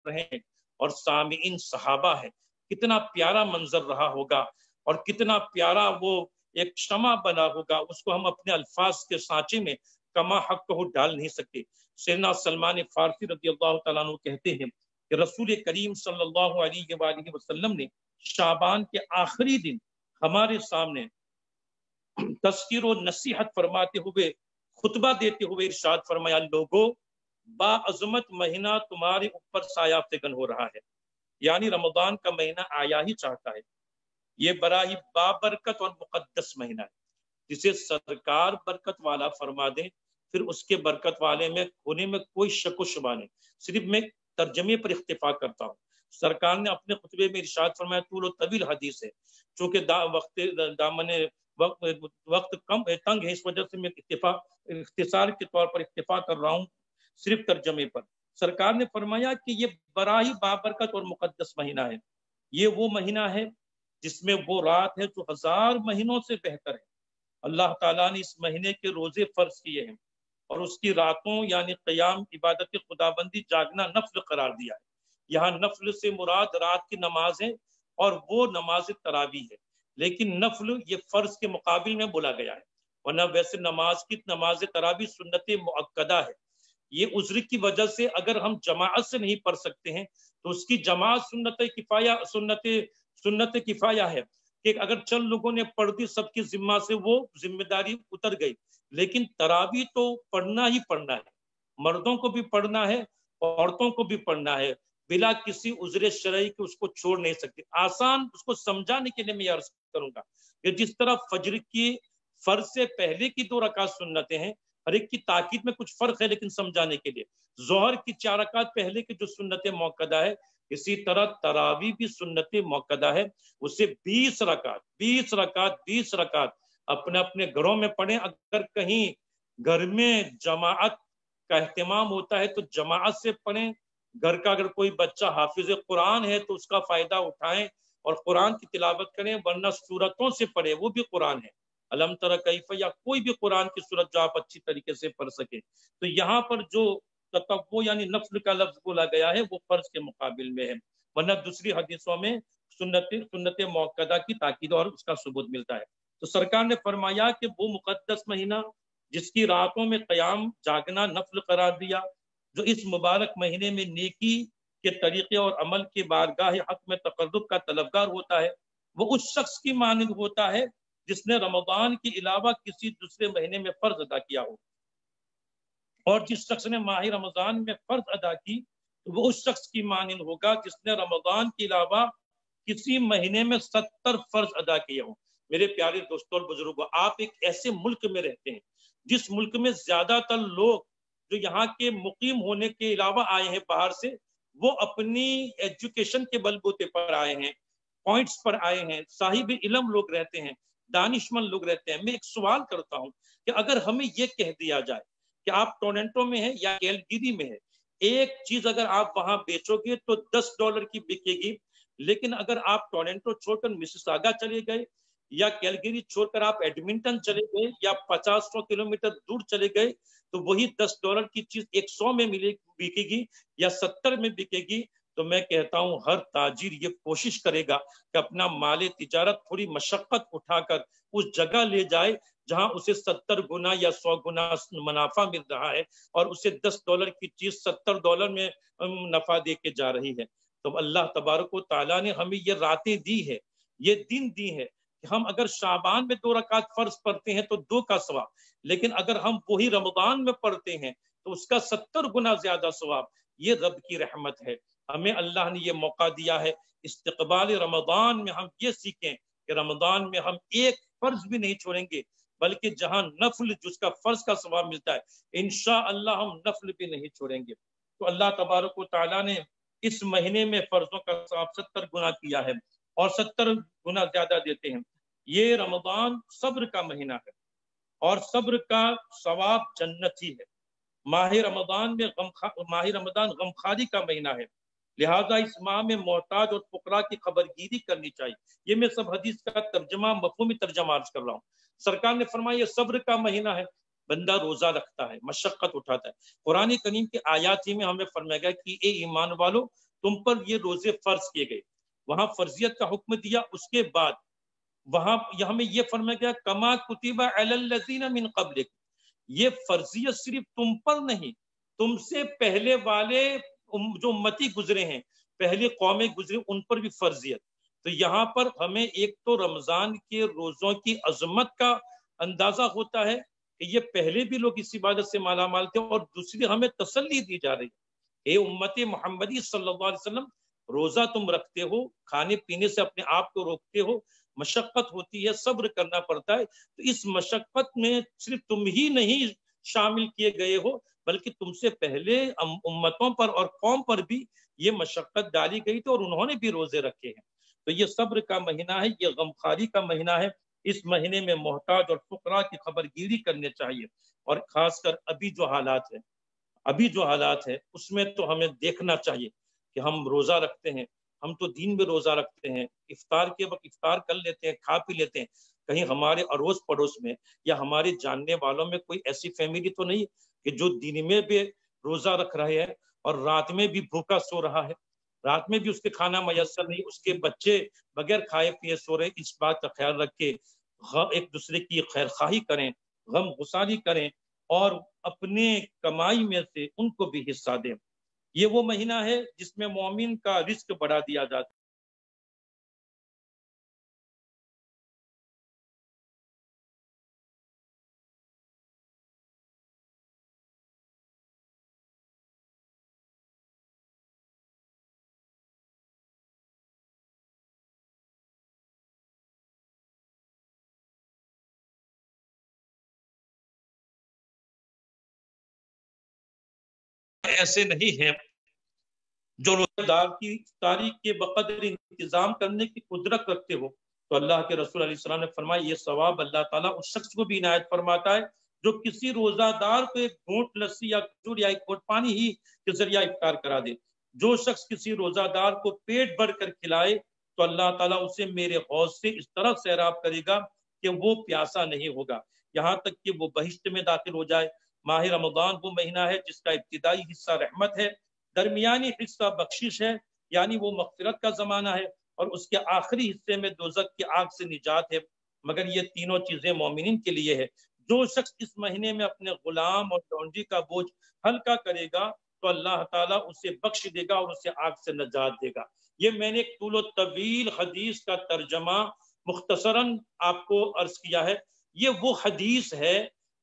رہیں، اور سامعین صحابہ ہے۔ کتنا پیارا منظر رہا ہوگا، اور کتنا پیارا وہ ایک شمع بنا ہوگا، اس کو ہم اپنے الفاظ کے سانچے میں کما حق کو ڈال نہیں سکتے۔ سیدنا سلمان فارسی رضی اللہ تعالیٰ عنہ کہتے ہیں کہ رسول کریم صلی اللہ علیہ وآلہ وسلم نے شعبان کے آخری دن ہمارے سامنے تذکیر و نصیحت فرماتے ہوئے، خطبہ دیتے ہوئے ارشاد فرمایا، لوگو با عظمت مہینہ تمہارے اوپر سایہ فگن ہو رہا ہے، یعنی رمضان کا مہینہ آیا ہی چاہتا ہے۔ یہ بڑا ہی بابرکت اور مقدس مہینہ ہے، جسے سرکار برکت والا فرما دیں، پھر اس کے برکت والے میں ہونے میں کوئی شک و شبہ نہیں۔ صرف میں ترجمے پر اکتفا کرتا ہوں۔ سرکار نے اپنے خطبے میں ارشاد فرمایا، طول و طویل حدیث ہے، چونکہ وقت کم تنگ ہے، اس وجہ سے میں اختصار کے طور پر اکتفا کر رہا ہوں صرف ترجمے پر۔ سرکار نے فرمایا کہ یہ بڑا ہی بابرکت اور مقدس مہینہ ہے، یہ وہ مہینہ ہے جس میں وہ رات ہے جو 1000 مہینوں سے بہتر ہے۔ اللہ تعالیٰ نے اس مہینے کے روزے فرض کیے ہیں، اور اس کی راتوں یعنی قیام عبادت خداوندی جاگنا نفل قرار دیا ہے۔ یہاں نفل سے مراد رات کی نماز ہے، اور وہ نماز تراویح ہے، لیکن نفل یہ فرض کے مقابل میں بولا گیا ہے، ورنہ ویسے نماز تراویح سنت مؤکدہ ہے۔ یہ عذر کی وجہ سے اگر ہم جماعت سے نہیں پڑھ سکتے ہیں تو اس کی جماعت سنت کفایہ ہے کہ اگر چند لوگوں نے پڑھ دی سب کی ذمہ سے وہ ذمہ داری اتر گئی، لیکن تراویح تو پڑھنا ہی پڑھنا ہے، مردوں کو بھی پڑھنا ہے عورتوں کو بھی پڑھنا ہے، بلا کسی عذر شرعی کے اس کو چھوڑ نہیں سکتے۔ آسان اس کو سمجھانے کے لیے میں عرض کروں گا کہ جس طرح فجر کی فرض سے پہلے کی 2 رکعت سنتیں ہیں، ہر ایک کی تاکید میں کچھ فرق ہے لیکن سمجھانے کے لیے، ظہر کی 4 رکعت پہلے کی جو سنت موقدہ ہے، اسی طرح تراویح بھی سنت موقدہ ہے، اسے 20 رکعت اپنے اپنے گھروں میں پڑھیں۔ اگر کہیں گھر میں جماعت کا اہتمام ہوتا ہے تو جماعت سے پڑھیں، گھر کا اگر کوئی بچہ حافظ قرآن ہے تو اس کا فائدہ اٹھائیں اور قرآن کی تلاوت کریں، ورنہ سورتوں سے پڑھیں، وہ بھی قرآن ہے، علم تر کیف یا کوئی بھی قرآن کی سورت جو آپ اچھی طریقے سے پڑھ سکیں۔ تو یہاں پر جو تطوع یعنی نفل کا لفظ بولا گیا ہے وہ فرض کے مقابل میں ہے، ورنہ دوسری حدیثوں میں سنت موقدہ کی تاکید اور اس کا ثبوت ملتا ہے۔ تو سرکار نے فرمایا کہ وہ مقدس مہینہ جس کی راتوں میں قیام جاگنا نفل قرار دیا، جو اس مبارک مہینے میں نیکی کے طریقے اور عمل کے بارگاہ حق میں تقرب کا طلبگار ہوتا ہے، وہ اس شخص کی مانند ہوتا ہے جس نے رمضان کے علاوہ کسی دوسرے مہینے میں فرض ادا کیا ہو، اور جس شخص نے ماہ رمضان میں فرض ادا کی تو وہ اس شخص کی مانند ہوگا جس نے رمضان کے علاوہ کسی مہینے میں 70 فرض ادا کیے ہوں۔ میرے پیارے دوستوں اور بزرگوں، آپ ایک ایسے ملک میں رہتے ہیں جس ملک میں زیادہ تر لوگ جو یہاں کے مقیم ہونے کے علاوہ آئے ہیں باہر سے، وہ اپنی ایجوکیشن کے بلبوتے پر آئے ہیں، پوائنٹس پر آئے ہیں، صاحب علم لوگ رہتے ہیں، دانشمند لوگ رہتے ہیں۔ میں ایک سوال کرتا ہوں کہ اگر ہمیں یہ کہہ دیا جائے کہ آپ ٹورنٹو میں ہیں یا کیلگری میں ہے، ایک چیز اگر آپ وہاں بیچو گے تو $10 کی بکے گی، لیکن اگر آپ ٹورنٹو چھوڑ کر مسیساگا چلے گئے یا کیلگری چھوڑ کر آپ ایڈمنٹن چلے گئے یا 50-100 کلومیٹر دور چلے گئے تو وہی $10 کی چیز 100 میں بکے گی یا 70 میں بکے گی۔ تو میں کہتا ہوں ہر تاجر یہ کوشش کرے گا کہ اپنا مال تجارت تھوڑی مشقت اٹھا کر اس جگہ لے جائے جہاں اسے 70 گنا یا 100 گنا منافع مل رہا ہے، اور اسے $10 کی چیز $70 میں نفع دے کے جا رہی ہے۔ تو اللہ تبارک و تعالیٰ نے ہمیں یہ راتیں دی ہے، یہ دن دی ہے کہ ہم اگر شعبان میں 2 رکعت فرض پڑھتے ہیں تو 2 کا ثواب، لیکن اگر ہم وہی رمضان میں پڑھتے ہیں تو اس کا 70 گنا زیادہ ثواب۔ یہ رب کی رحمت ہے، ہمیں اللہ نے یہ موقع دیا ہے استقبال رمضان میں ہم یہ سیکھیں کہ رمضان میں ہم ایک فرض بھی نہیں چھوڑیں گے، بلکہ جہاں نفل جس کا فرض کا ثواب ملتا ہے انشاءاللہ ہم نفل بھی نہیں چھوڑیں گے۔ تو اللہ تبارک و تعالیٰ نے اس مہینے میں فرضوں کا ثواب 70 گنا کیا ہے اور 70 گنا زیادہ دیتے ہیں۔ یہ رمضان صبر کا مہینہ ہے اور صبر کا ثواب جنت ہی ہے۔ ماہ رمضان غمخواری کا مہینہ ہے، لہذا اس ماہ میں محتاج اور فقراء کی خبرگیری کرنی چاہیے۔ یہ میں سب حدیث کا ترجمہ مفہومی ترجمہ عرض کر رہا ہوں۔ سرکار نے فرمایا یہ صبر کا مہینہ ہے، بندہ روزہ رکھتا ہے، مشقت اٹھاتا ہے۔ قرآن کریم کے آیات ہی میں ہمیں فرمایا گیا کہ اے ایمان والو تم پر یہ روزے فرض کیے گئے، وہاں فرضیت کا حکم دیا، اس کے بعد وہاں ہمیں یہ فرمایا گیا کما کتب علی الذین من قبلکم، یہ فرضیت صرف تم پر نہیں، تم سے پہلے والے جو امتی گزرے ہیں، پہلی قومیں گزرے ان پر بھی فرضیت۔ تو یہاں پر ہمیں ایک تو رمضان کے روزوں کی عظمت کا اندازہ ہوتا ہے کہ یہ پہلے بھی لوگ اس عبادت سے مالا مال تھے، اور دوسری ہمیں تسلی دی جا رہی ہے، اے امت محمدی صلی اللہ علیہ وسلم روزہ تم رکھتے ہو، کھانے پینے سے اپنے آپ کو روکتے ہو، مشقت ہوتی ہے، صبر کرنا پڑتا ہے، تو اس مشقت میں صرف تم ہی نہیں شامل کیے گئے ہو بلکہ تم سے پہلے امتوں پر اور قوم پر بھی یہ مشقت ڈالی گئی تھی اور انہوں نے بھی روزے رکھے ہیں۔ تو یہ صبر کا مہینہ ہے، یہ غمخواری کا مہینہ ہے۔ اس مہینے میں محتاج اور فقراء کی خبرگیری کرنی چاہیے، اور خاص کر ابھی جو حالات ہے اس میں تو ہمیں دیکھنا چاہیے کہ ہم روزہ رکھتے ہیں، ہم تو دین میں روزہ رکھتے ہیں، افطار کے وقت افطار کر لیتے ہیں، کھا پی لیتے ہیں، کہیں ہمارے اڑوس پڑوس میں یا ہمارے جاننے والوں میں کوئی ایسی فیملی تو نہیں کہ جو دن میں بھی روزہ رکھ رہے ہیں اور رات میں بھی بھوکا سو رہا ہے۔ رات میں بھی اس کے کھانا میسر نہیں، اس کے بچے بغیر کھائے پیے سو رہے، اس بات کا خیال رکھ کے ایک دوسرے کی خیر خواہی کریں، غم گساری کریں اور اپنے کمائی میں سے ان کو بھی حصہ دیں۔ یہ وہ مہینہ ہے جس میں مومن کا رزق بڑھا دیا جاتا ہے۔ ایسے نہیں ہیں جو روزہ دار کی تاریخ کے بقدر انتظام کرنے کی قدرت رکھتے ہو، تو اللہ کے رسول علیہ السلام نے فرمایا یہ ثواب اللہ تعالیٰ اس شخص کو بھی عنایت فرماتا ہے جو کسی روزہ دار کو ایک گھونٹ لسی یا کھجور یا ایک گھونٹ پانی ہی کے ذریعہ افطار کرا دے۔ جو شخص کسی روزہ دار کو پیٹ بھر کر کھلائے تو اللہ تعالیٰ اسے میرے حوض سے اس طرح سیراب کرے گا کہ وہ پیاسا نہیں ہوگا، یہاں تک کہ وہ بہشت میں داخل ہو جائے۔ ماہ رمضان وہ مہینہ ہے جس کا ابتدائی حصہ رحمت ہے، درمیانی حصہ بخشش ہے یعنی وہ مغفرت کا زمانہ ہے، اور اس کے آخری حصے میں دوزخ کی آگ سے نجات ہے۔ مگر یہ تینوں چیزیں مومنین کے لیے ہے۔ جو شخص اس مہینے میں اپنے غلام اور لونڈی کا بوجھ ہلکا کرے گا تو اللہ تعالیٰ اسے بخش دے گا اور اسے آگ سے نجات دے گا۔ یہ میں نے ایک طول و طویل حدیث کا ترجمہ مختصراً آپ کو عرض کیا ہے۔ یہ وہ حدیث ہے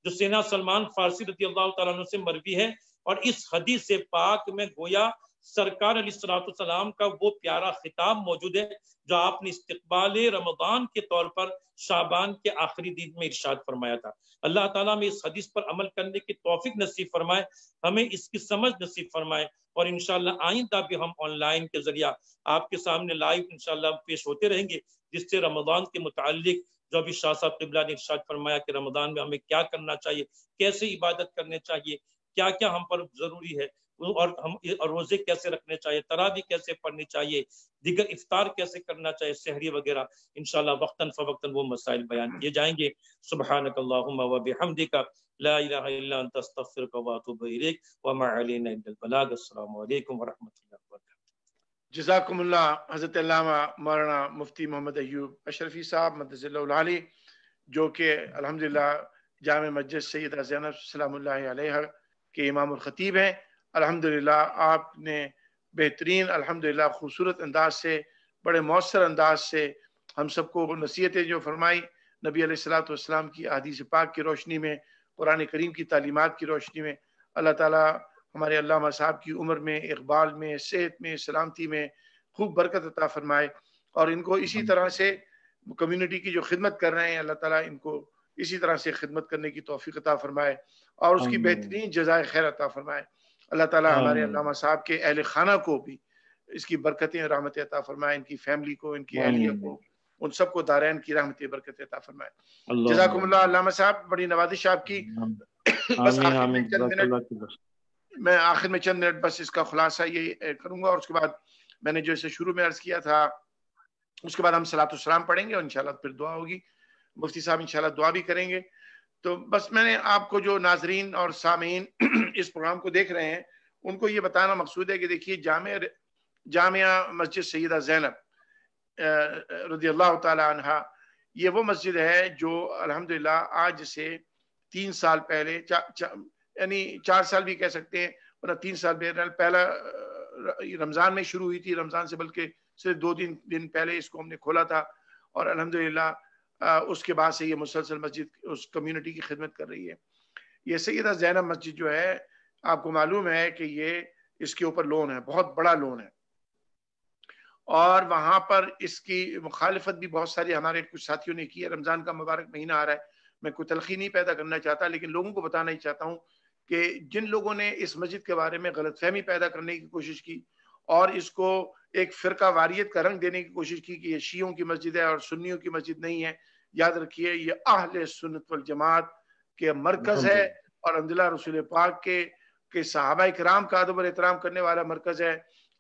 جو سیدنا سلمان فارسی رضی اللہ تعالیٰ عنہ سے مروی ہے، اور اس حدیث پاک میں گویا سرکار علیہ الصلوۃ والسلام کا وہ پیارا خطاب موجود ہے جو آپ نے استقبال رمضان کے طور پر شعبان کے آخری دن میں ارشاد فرمایا تھا۔ اللہ تعالیٰ میں اس حدیث پر عمل کرنے کی توفیق نصیب فرمائے، ہمیں اس کی سمجھ نصیب فرمائے، اور انشاءاللہ آئندہ بھی ہم آن لائن کے ذریعہ آپ کے سامنے لائیو انشاءاللہ پیش ہوتے رہیں گے، جس سے رمضان کے متعلق جو ابھی شاہ صاحب قبلہ نے ارشاد فرمایا کہ رمضان میں ہمیں کیا کرنا چاہیے، کیسے عبادت کرنے چاہیے، کیا کیا ہم پر ضروری ہے، اور ہم روزے کیسے رکھنے چاہیے، تراویح کیسے پڑھنی چاہیے، دیگر افطار کیسے کرنا چاہیے، سحری وغیرہ، انشاءاللہ وقتاً فوقتاً وہ مسائل بیان کیے جائیں گے۔ سبحانک اللہم و بحمدک لا الہ الا انت استغفرک و اتوب الیک وما علینا الا البلاغ۔ السلام علیکم ورحمۃ اللہ وبرکاتہ۔ جزاکم اللہ حضرت علامہ مولانا مفتی محمد ایوب اشرفی صاحب مدث اللہ العالی، جو کہ الحمدللہ جامع مسجد سیدہ زینب سلام اللہ علیہ کے امام الخطیب ہیں۔ الحمدللہ آپ نے بہترین الحمدللہ خوبصورت انداز سے، بڑے مؤثر انداز سے ہم سب کو نصیحتیں جو فرمائی نبی علیہ الصلوۃ والسلام کی احادیث پاک کی روشنی میں، قرآن کریم کی تعلیمات کی روشنی میں، اللہ تعالیٰ ہمارے علامہ صاحب کی عمر میں، اقبال میں، صحت میں، سلامتی میں خوب برکت عطا فرمائے، اور ان کو اسی طرح سے کمیونٹی کی جو خدمت کر رہے ہیں اللہ تعالیٰ ان کو اسی طرح سے خدمت کرنے کی توفیق عطا فرمائے اور اس کی بہترین جزائے خیر عطا فرمائے۔ اللہ تعالیٰ ہمارے علامہ صاحب کے اہل خانہ کو بھی اس کی برکتیں رحمتیں عطا فرمائے، ان کی فیملی کو، ان کی اہلیہ کو، ان سب کو دارین کی رحمتیں برکتیں عطا فرمائے۔ جزاکم اللہ علامہ صاحب، بڑی نوازش آپ کی۔ بس میں آخر میں چند منٹ بس اس کا خلاصہ یہ کروں گا، اور اس کے بعد میں نے جو اسے شروع میں عرض کیا تھا اس کے بعد ہم صلاۃ السلام پڑھیں گے اور انشاءاللہ پھر دعا ہوگی، مفتی صاحب انشاءاللہ دعا بھی کریں گے۔ تو بس میں نے آپ کو جو ناظرین اور سامعین اس پروگرام کو دیکھ رہے ہیں ان کو یہ بتانا مقصود ہے کہ دیکھیے جامعہ مسجد سیدہ زینب رضی اللہ تعالی عنہا یہ وہ مسجد ہے جو الحمدللہ آج سے 3 سال پہلے، یعنی 4 سال بھی کہہ سکتے ہیں، ورنہ 3 سال پہلا رمضان میں شروع ہوئی تھی، رمضان سے بلکہ صرف 2 دن پہلے اس کو ہم نے کھولا تھا، اور الحمدللہ اس کے بعد سے یہ مسلسل مسجد اس کمیونٹی کی خدمت کر رہی ہے۔ یہ سیدہ زینب مسجد جو ہے آپ کو معلوم ہے کہ یہ اس کے اوپر لون ہے، بہت بڑا لون ہے، اور وہاں پر اس کی مخالفت بھی بہت ساری ہمارے کچھ ساتھیوں نے کی ہے۔ رمضان کا مبارک مہینہ آ رہا ہے، میں کوئی تلخی نہیں پیدا کرنا چاہتا، لیکن لوگوں کو بتانا ہی چاہتا ہوں کہ جن لوگوں نے اس مسجد کے بارے میں غلط فہمی پیدا کرنے کی کوشش کی اور اس کو ایک فرقہ واریت کا رنگ دینے کی کوشش کی کہ یہ شیعوں کی مسجد ہے اور سنیوں کی مسجد نہیں ہے، یاد رکھیے یہ اہل سنت والجماعت کے مرکز ہے، اور الحمدللہ رسول پاک کے صحابہ کرام کا ادب اور احترام کرنے والا مرکز ہے،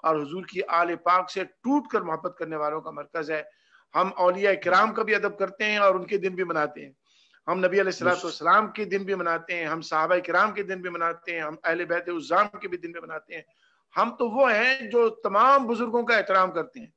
اور حضور کی آل پاک سے ٹوٹ کر محبت کرنے والوں کا مرکز ہے۔ ہم اولیاء کرام کا بھی ادب کرتے ہیں اور ان کے دن بھی مناتے ہیں، ہم نبی علیہ الصلوۃ والسلام کے دن بھی مناتے ہیں، ہم صحابہ کرام کے دن بھی مناتے ہیں، ہم اہل بیت الزام کے بھی دن بھی مناتے ہیں، ہم تو وہ ہیں جو تمام بزرگوں کا احترام کرتے ہیں.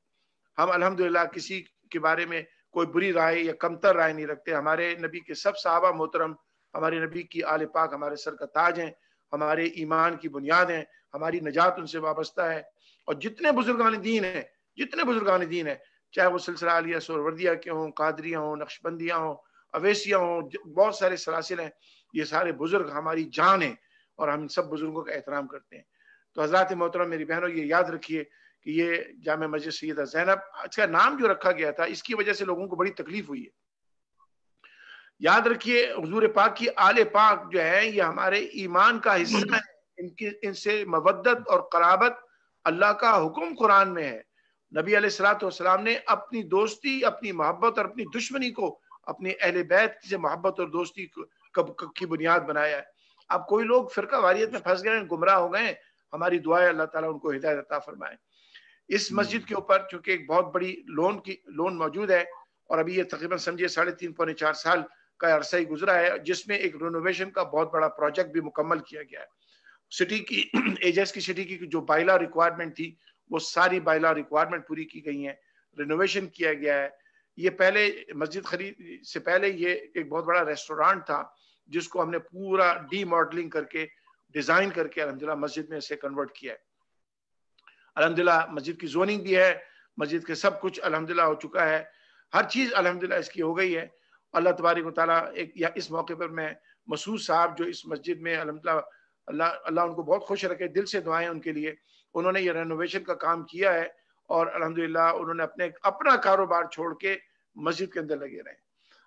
ہم الحمدللہ کسی کے بارے میں کوئی بری رائے یا کمتر رائے نہیں رکھتے. ہمارے نبی کے سب صحابہ محترم، ہمارے نبی کی آل پاک ہمارے سر کا تاج ہیں، ہمارے ایمان کی بنیاد ہیں، ہماری نجات ان سے وابستہ ہے. اور جتنے بزرگان دین ہیں چاہے وہ سلسلہ عالیہ سہروردیہ کے ہوں، قادریہ ہوں، نقشبندیہ ہوں، اویسیہ ہوں، بہت سارے سلاسل ہیں، یہ سارے بزرگ ہماری جان ہیں اور ہم سب بزرگوں کا احترام کرتے ہیں. تو حضرات محترم میری بہنوں، یہ یاد رکھیے کہ یہ جامع مسجد سیدہ زینب، اس کا نام جو رکھا گیا تھا اس کی وجہ سے لوگوں کو بڑی تکلیف ہوئی ہے. یاد رکھیے حضور پاک کی آل پاک جو ہے یہ ہمارے ایمان کا حصہ ہے. ان سے مودت اور قرابت اللہ کا حکم قرآن میں ہے. نبی علیہ الصلوۃ والسلام نے اپنی دوستی، اپنی محبت اور اپنی دشمنی کو اپنے اہل بیت سے محبت اور دوستی کی بنیاد بنایا ہے. اب کوئی لوگ فرقہ واریت میں پھنس گئے ہیں، گمراہ ہو گئے ہیں، ہماری دعا ہے اللہ تعالیٰ ان کو ہدایت عطا فرمائے. اس مسجد کے اوپر چونکہ ایک بہت بڑی لون موجود ہے اور ابھی یہ تقریباً سمجھے 3.5 پونے 4 سال کا عرصہ ہی گزرا ہے، جس میں ایک رینوویشن کا بہت بڑا پروجیکٹ بھی مکمل کیا گیا ہے. سٹی کی ایجیکس کی سٹی کی جو بائلا ریکوائرمنٹ تھی وہ ساری بائلا ریکوائرمنٹ پوری کی گئی ہیں، رینوویشن کیا گیا ہے. یہ پہلے مسجد خرید سے پہلے یہ ایک بہت بڑا ریسٹورانٹ تھا جس کو ہم نے پورا ڈی ماڈلنگ کر کے ڈیزائن کر کے الحمدللہ مسجد میں اسے کنورٹ کیا ہے. الحمدللہ مسجد کی زوننگ بھی ہے، مسجد کے سب کچھ الحمدللہ ہو چکا ہے، ہر چیز الحمدللہ اس کی ہو گئی ہے. اللہ تبارک و تعالیٰ اس موقع پر میں مسعود صاحب جو اس مسجد میں الحمدللہ اللہ ان کو بہت خوش رکھے، دل سے دعائیں ان کے لیے. انہوں نے یہ رینوویشن کا کام کیا ہے اور الحمدللہ انہوں نے اپنا کاروبار چھوڑ کے مسجد کے اندر لگے رہے.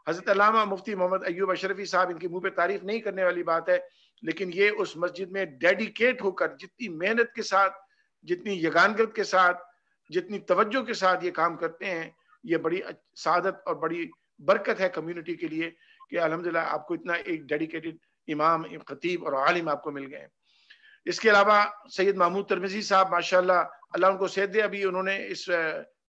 حضرت علامہ مفتی محمد ایوب اشرفی صاحب، ان کی منہ پہ تعریف نہیں کرنے والی بات ہے، لیکن یہ اس مسجد میں ڈیڈیکیٹ ہو کر جتنی محنت کے ساتھ، جتنی یگانگت کے ساتھ، جتنی توجہ کے ساتھ یہ کام کرتے ہیں، یہ بڑی سعادت اور بڑی برکت ہے کمیونٹی کے لیے کہ الحمدللہ آپ کو اتنا ایک ڈیڈیکیٹڈ امام، خطیب اور عالم آپ کو مل گئے. اس کے علاوہ سید محمود ترمذی صاحب ماشاءاللہ اللہ ان کو صحت دے، ابھی انہوں نے اس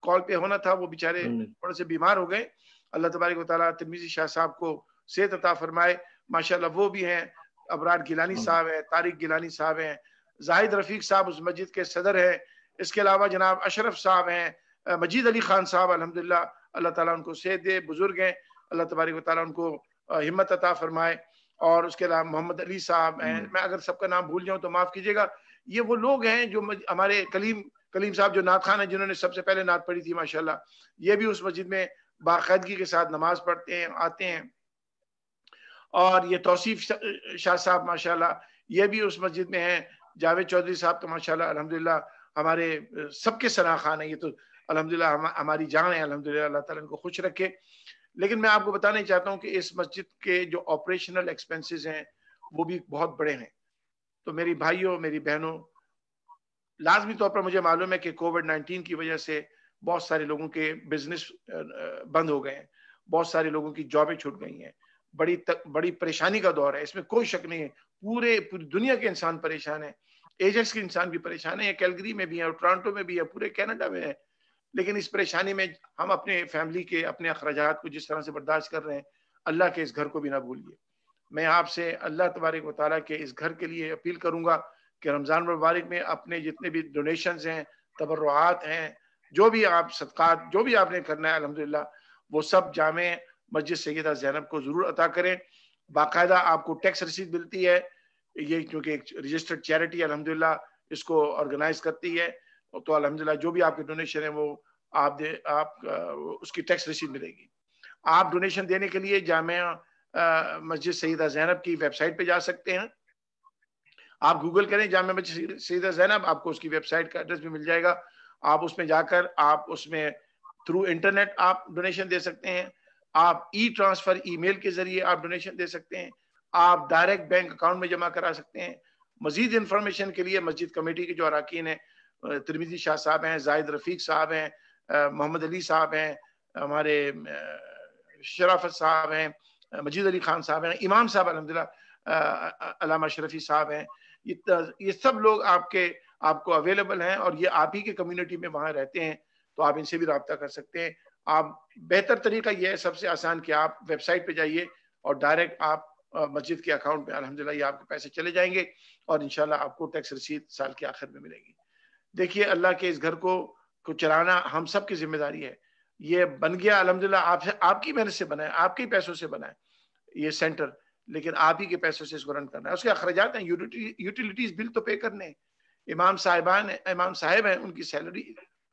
کال پہ ہونا تھا، وہ بیچارے تھوڑے سے بیمار ہو گئے. اللہ تبارک و تعالیٰ ترمذی شاہ صاحب کو صحت عطا فرمائے. ماشاءاللہ وہ بھی ہیں. ابرار گیلانی صاحب ہیں، طارق گیلانی صاحب ہیں، زاہد رفیق صاحب اس مسجد کے صدر ہیں. اس کے علاوہ جناب اشرف صاحب ہیں، مجید علی خان صاحب الحمدللہ اللہ تعالیٰ ان کو صحت دے، بزرگ ہیں، اللہ تبارک و تعالیٰ ان کو ہمت عطا فرمائے. اور اس کے علاوہ محمد علی صاحب ہیں، میں اگر سب کا نام بھول جاؤں تو معاف کیجیے گا. یہ وہ لوگ ہیں جو ہمارے کلیم صاحب جو نعت خان ہیں، جنہوں نے سب سے پہلے نعت پڑھی تھی ماشاءاللہ، یہ بھی اس مسجد میں باقاعدگی کے ساتھ نماز پڑھتے ہیں، آتے ہیں. اور یہ توصیف شاہ صاحب ماشاءاللہ یہ بھی اس مسجد میں ہیں. جاوید چودھری صاحب تو ماشاءاللہ الحمدللہ ہمارے سب کے ثنا خان ہیں، یہ تو الحمدللہ ہماری جان ہے الحمدللہ، اللہ تعالیٰ ان کو خوش رکھے. لیکن میں آپ کو بتانا چاہتا ہوں کہ اس مسجد کے جو آپریشنل ایکسپنسز ہیں وہ بھی بہت بڑے ہیں. تو میری بھائیوں، میری بہنوں، لازمی طور پر مجھے معلوم ہے کہ کووڈ-19 کی وجہ سے بہت سارے لوگوں کے بزنس بند ہو گئے ہیں، بہت سارے لوگوں کی جابیں چھوٹ گئی ہیں، بڑی پریشانی کا دور ہے، اس میں کوئی شک نہیں ہے. پوری دنیا کے انسان پریشان ہیں، ایجکس کے انسان بھی پریشان ہیں، کیلگری میں بھی ہیں اور ٹورانٹو میں بھی ہے، پورے کینیڈا میں ہے. لیکن اس پریشانی میں ہم اپنے فیملی کے اپنے اخراجات کو جس طرح سے برداشت کر رہے ہیں، اللہ کے اس گھر کو بھی نہ بھولیے. میں آپ سے اللہ تبارک و تعالیٰ کے اس گھر کے لیے اپیل کروں گا کہ رمضان مبارک میں اپنے جتنے بھی ڈونیشنز ہیں، تبرعات ہیں، جو بھی آپ صدقات جو بھی آپ نے کرنا ہے الحمدللہ وہ سب جامع مسجد سیدہ زینب کو ضرور عطا کریں. باقاعدہ آپ کو ٹیکس رسید ملتی ہے، یہ کیونکہ ایک رجسٹرڈ چیریٹی الحمدللہ اس کو آرگنائز کرتی ہے، تو الحمدللہ جو بھی آپ کے ڈونیشن ہیں وہ آپ اس کی ٹیکس رسید ملے گی. آپ ڈونیشن دینے کے لیے جامع مسجد سیدہ زینب کی ویب سائٹ پہ جا سکتے ہیں. آپ گوگل کریں جامع مسجد سیدہ زینب، آپ کو اس کی ویب سائٹ کا ایڈریس بھی مل جائے گا. آپ اس میں جا کر آپ اس میں تھرو انٹرنیٹ آپ ڈونیشن دے سکتے ہیں. آپ ای ٹرانسفر ای میل کے ذریعے آپ ڈونیشن دے سکتے ہیں. آپ ڈائریکٹ بینک اکاؤنٹ میں جمع کرا سکتے ہیں. مزید انفارمیشن کے لیے مسجد کمیٹی کے جو اراکین ہیں، ترمذی شاہ صاحب ہیں، زاہد رفیق صاحب ہیں، محمد علی صاحب ہیں، ہمارے شرافت صاحب ہیں، مجید علی خان صاحب ہیں، امام صاحب الحمدللہ علامہ شرفی صاحب ہیں، یہ سب لوگ آپ کو اویلیبل ہیں اور یہ آپ ہی کے کمیونٹی میں وہاں رہتے ہیں، تو آپ ان سے بھی رابطہ کر سکتے ہیں. آپ بہتر طریقہ یہ ہے سب سے آسان کہ آپ ویب سائٹ پہ جائیے اور ڈائریکٹ آپ مسجد کے اکاؤنٹ میں الحمدللہ یہ آپ کے پیسے چلے جائیں گے اور انشاءاللہ آپ کو ٹیکس رسید سال کے آخر میں ملے گی. دیکھیے اللہ کے اس گھر کو چلانا ہم سب کی ذمہ داری ہے. یہ بن گیا الحمدللہ آپ کی محنت سے بنا ہے, آپ کے پیسوں سے بنا ہے یہ سینٹر, لیکن آپ ہی کے پیسوں سے اس کو رن کرنا ہے. اس کے اخراجات ہیں, یوٹیلیٹیز بل تو پے کرنے ہیں. امام صاحب ہیں, ان کی سیلری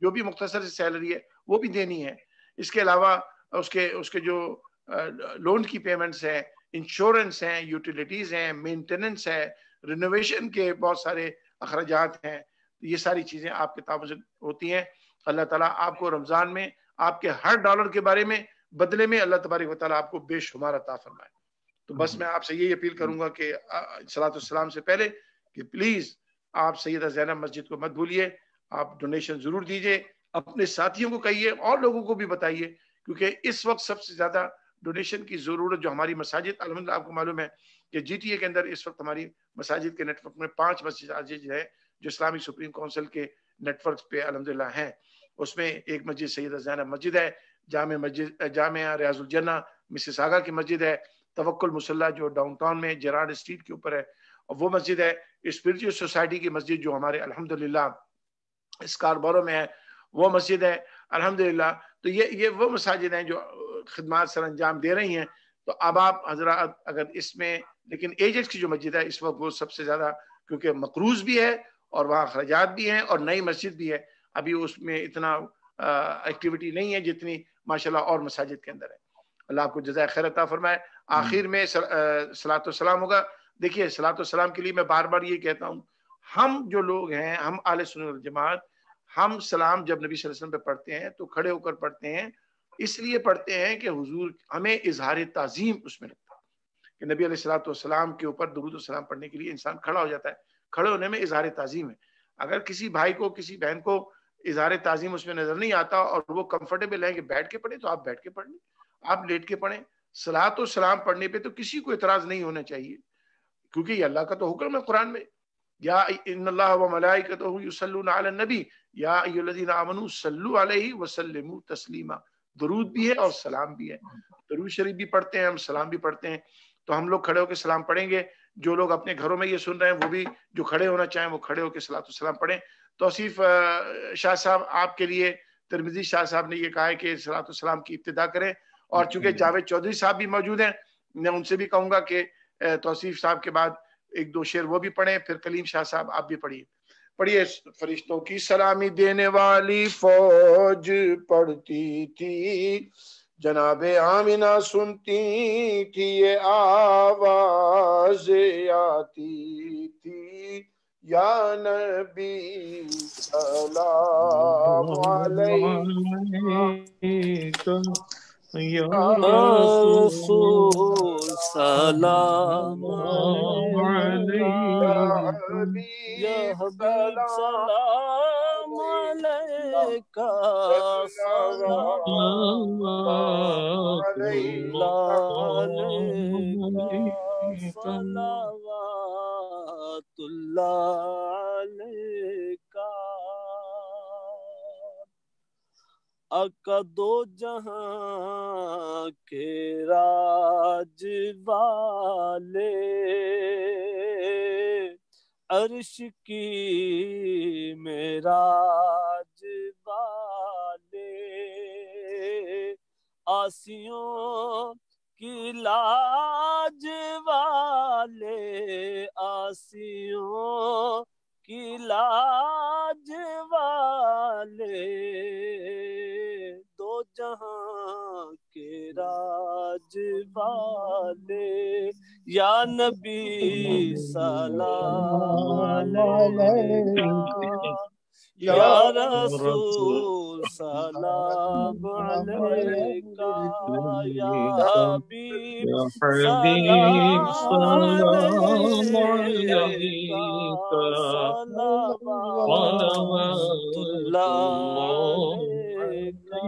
جو بھی مختصر سیلری ہے وہ بھی دینی ہے. اس کے علاوہ اس کے جو لون کی پیمنٹس ہیں, انشورنس ہیں, یوٹیلیٹیز ہیں, مینٹیننس ہے, رینوویشن کے بہت سارے اخراجات ہیں. یہ ساری چیزیں آپ کے تعاون سے ہوتی ہیں. اللہ تعالیٰ آپ کو رمضان میں آپ کے ہر ڈالر کے بارے میں بدلے میں اللہ تبارک و تعالیٰ آپ کو بے شمار عطا فرمائے. تو بس میں آپ سے یہی اپیل کروں گا کہ صلاۃ والسلام سے پہلے کہ پلیز آپ سیدہ زینب مسجد کو مت بھولیے, آپ ڈونیشن ضرور دیجئے, اپنے ساتھیوں کو کہیے اور لوگوں کو بھی بتائیے, کیونکہ اس وقت سب سے زیادہ ڈونیشن کی ضرورت جو ہماری مساجد, الحمدللہ آپ کو معلوم ہے کہ جی ٹی اے کے اندر اس وقت ہماری مساجد کے نیٹ ورک میں 5 مساجد ہے جو اسلامی سپریم کونسل کے نیٹ ورک پہ الحمدللہ ہیں. اس میں ایک مسجد سیدہ زینب مسجد ہے, جامعہ ریاض الجنہ مسز آگا کی مسجد ہے, توکل مصلی جو ڈاؤن ٹاؤن میں جیرارڈ اسٹریٹ کے اوپر ہے, اور وہ مسجد ہے اسپرچل سوسائٹی کی مسجد جو ہمارے الحمدللہ اسکاربورو میں ہے, وہ مسجد ہے الحمدللہ. تو یہ وہ مساجد ہیں جو خدمات سر انجام دے رہی ہیں. تو اب آپ حضرات اگر اس میں, لیکن ایجنٹس کی جو مسجد ہے اس وقت وہ سب سے زیادہ, کیونکہ مقروض بھی ہے اور وہاں اخراجات بھی ہیں اور نئی مسجد بھی ہے, ابھی اس میں اتنا ایکٹیویٹی نہیں ہے جتنی ماشاءاللہ اور مساجد کے اندر ہے. اللہ آپ کو جزائے خیر عطا فرمائے. آخر میں صلاۃ والسلام ہوگا. دیکھیے صلاۃ والسلام کے لیے میں بار بار یہ کہتا ہوں, ہم جو لوگ ہیں, ہم اہل سنت والجماعت, ہم سلام جب نبی صلی اللہ علیہ وسلم پہ پڑھتے ہیں تو کھڑے ہو کر پڑھتے ہیں, اس لیے پڑھتے ہیں کہ حضور ہمیں اظہار تعظیم اس میں لگتا ہے کہ نبی علیہ الصلوۃ والسلام کے اوپر درود والسلام پڑھنے کے لیے انسان کھڑا ہو جاتا ہے. کھڑے ہونے میں اظہار تعظیم ہے. اگر کسی بھائی کو, کسی بہن کو اظہار تعظیم اس میں نظر نہیں آتا اور وہ کمفرٹیبل ہے کہ بیٹھ کے پڑھیں, تو آپ بیٹھ کے پڑھ لیں, آپ لیٹ کے پڑھیں. صلاۃ و سلام پڑھنے پہ تو کسی کو اعتراض نہیں ہونا چاہیے, کیونکہ یہ اللہ کا تو حکم ہے قرآن میں, یا ان اللہ و ملائکتہ یصلون علی النبی یا ایھا الذین آمنوا صلوا علیہ وسلموا تسلیما. درود بھی ہے اور سلام بھی ہے. درود شریف بھی پڑھتے ہیں ہم, سلام بھی پڑھتے ہیں. تو ہم لوگ کھڑے ہو کے سلام پڑھیں گے. جو لوگ اپنے گھروں میں یہ سن رہے ہیں وہ بھی جو کھڑے ہونا چاہیں وہ کھڑے ہو کے صلاۃ والسلام پڑھیں. توصیف شاہ صاحب آپ کے لیے, ترمذی شاہ صاحب نے یہ کہا ہے کہ صلاۃ والسلام کی ابتدا کریں, اور چونکہ جاوید چودھری صاحب بھی موجود ہیں, میں ان سے بھی کہوں گا کہ توصیف صاحب کے بعد 1-2 شعر وہ بھی پڑھیں, پھر کلیم شاہ صاحب آپ بھی پڑھیے. پڑھیے. فرشتوں کی سلامی دینے والی فوج پڑھتی تھی, جناب آمینہ سنتی تھی, یہ آواز آتی تھی, یا نبی سلام علیکہ یا رسول سلام علیکہ, یا حبیب سلام علیکہ, صلوات اللہ علیکہ. آقا دو جہاں کے راج والے, عرش کی معراج والے, آسیوں کی لاج والے, آسیوں کی لاج والے, دو جہاں کے راج والے, یا نبی سلام علیکہ, یا رسول سلام علیکہ, یا حبیب سلام علیکہ, صلوات اللہ علیکہ,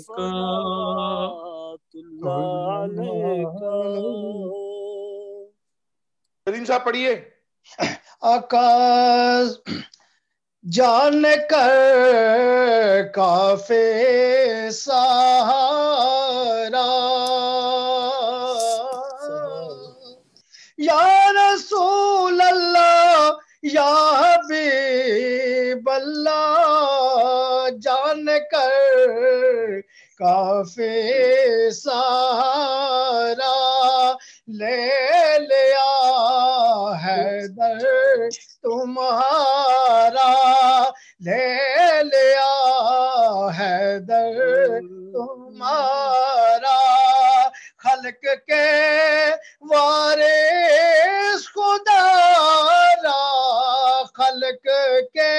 صلوات اللہ علیکہ. کریم صاحب پڑھیے. آقا جان کر کافی سہارا, یا رسول اللہ یا حبیب اللہ, کافی سہارا لے لیا حیدر تمہارا، لے لیا حیدر تمہارا، خلق کے وارث خدا را، خلق کے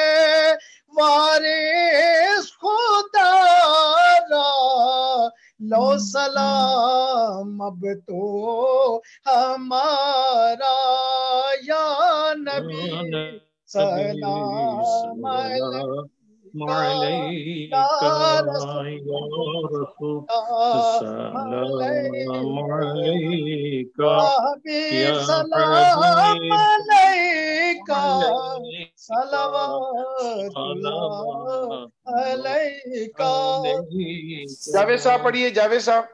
وارث خدا را، لو سلام اب تو ہمارا، یا نبی سلام علیک یا یا رسول رسول سلام سلام علیک حبیب یا سلام حبیب علیکہ، علیک صلوات اللہ علیکہ۔ جاوید صاحب پڑھیے، جاوید صاحب۔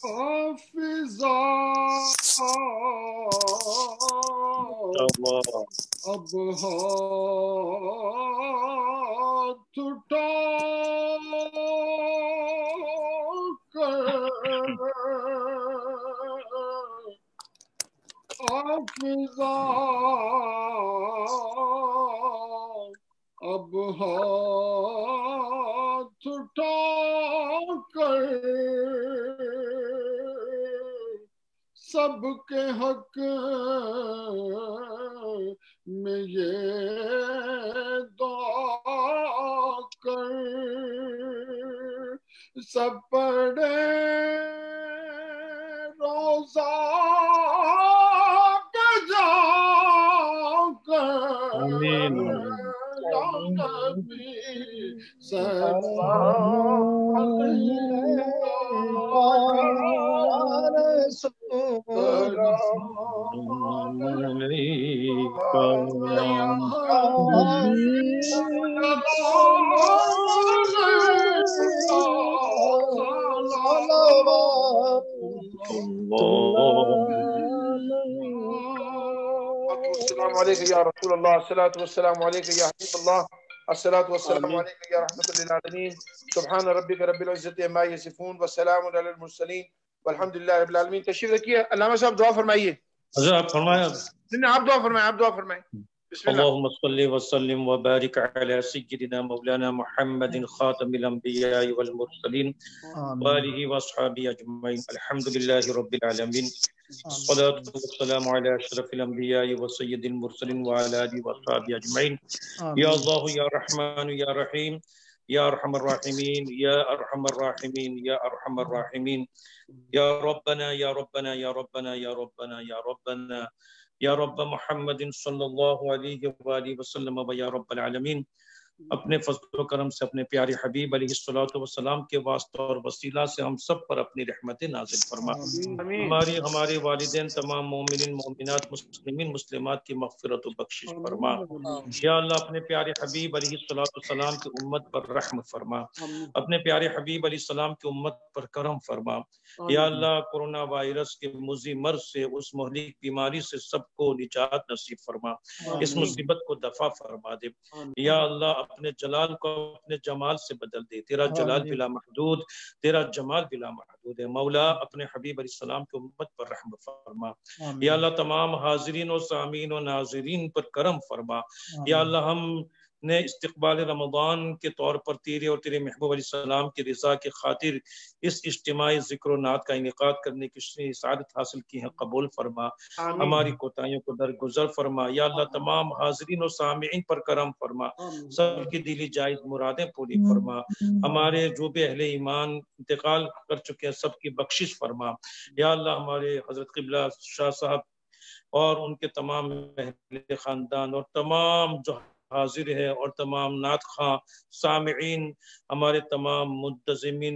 حافظا اب ہاتھ اٹھا کر، حافظا اب ہاتھ اٹھا کر، سب کے حق میں یہ دعا کر، سب پڑھے روزہ کا جا کر، آمین یا نبی سلام السلام علیکم یا رسول اللہ، الصلاۃ والسلام علیکم یا حبیب اللہ، الصلاۃ والسلام علیکم یا رحمۃ للعالمین۔ سبحان ربک رب العزت عما یصفون وسلام علی المرسلین والحمد للہ رب العالمین۔ تشریف رکھیے، علامہ صاحب دعا فرمائیے۔ حضرت آپ فرمائیں۔ نہیں، آپ دعا فرمائیں، آپ دعا فرمائیں۔ بسم اللہ۔ اللهم صل وسلم وبارك على سيدنا مولانا محمد خاتم الانبياء والمرسلين وآله واصحابه اجمعين، الحمد لله رب العالمين، الصلاة والسلام على اشرف الانبياء وسيد المرسلين وعلى آله واصحابه اجمعين۔ يا الله يا رحمن يا رحيم يا ارحم الراحمين يا ارحم الراحمين يا ارحم الراحمين، يا ربنا يا ربنا يا ربنا يا ربنا يا ربنا یا رب محمد صلی اللہ علیہ وآلہ وسلم و یا رب العالمین، اپنے فضل و کرم سے اپنے پیارے حبیب علیہ الصلوۃ والسلام کے واسطہ اور وسیلہ سے ہم سب پر اپنی رحمت نازل فرما۔ ہمارے والدین، تمام مومنین مومنات، مسلمین مسلمات کی مغفرت و بخشش فرما۔ یا اللہ اپنے پیارے حبیب علیہ الصلوۃ والسلام کی امت پر رحم فرما، اپنے پیارے حبیب علیہ السلام کی امت پر کرم فرما۔ یا اللہ کرونا وائرس کے مضی مرض سے، اس مہلک بیماری سے سب کو نجات نصیب فرما، اس مصیبت کو دفع فرما دے۔ یا اللہ اپنے جلال کو اپنے جمال سے بدل دے، تیرا جلال بلا محدود، تیرا جمال بلا محدود ہے۔ مولا اپنے حبیب علیہ السلام کی امت پر رحم فرما۔ یا اللہ تمام حاضرین و سامعین و ناظرین پر کرم فرما۔ یا اللہ ہم نے استقبال رمضان کے طور پر تیرے اور تیرے محبوب علیہ السلام کی رضا کی خاطر اس اجتماعی ذکر و نعت کا انعقاد کرنے کی سعادت حاصل کی ہے، قبول فرما، ہماری کوتاہیوں کو درگزر فرما۔ یا اللہ تمام حاضرین و سامعین پر کرم فرما، سب کی دلی جائز مرادیں پوری فرما، ہمارے جو بھی اہل ایمان انتقال کر چکے ہیں سب کی بخشش فرما۔ یا اللہ ہمارے حضرت قبلہ شاہ صاحب اور ان کے تمام اہل خاندان اور تمام جو حاضر ہے اور تمام نعت خواں سامعین، ہمارے تمام منتظمین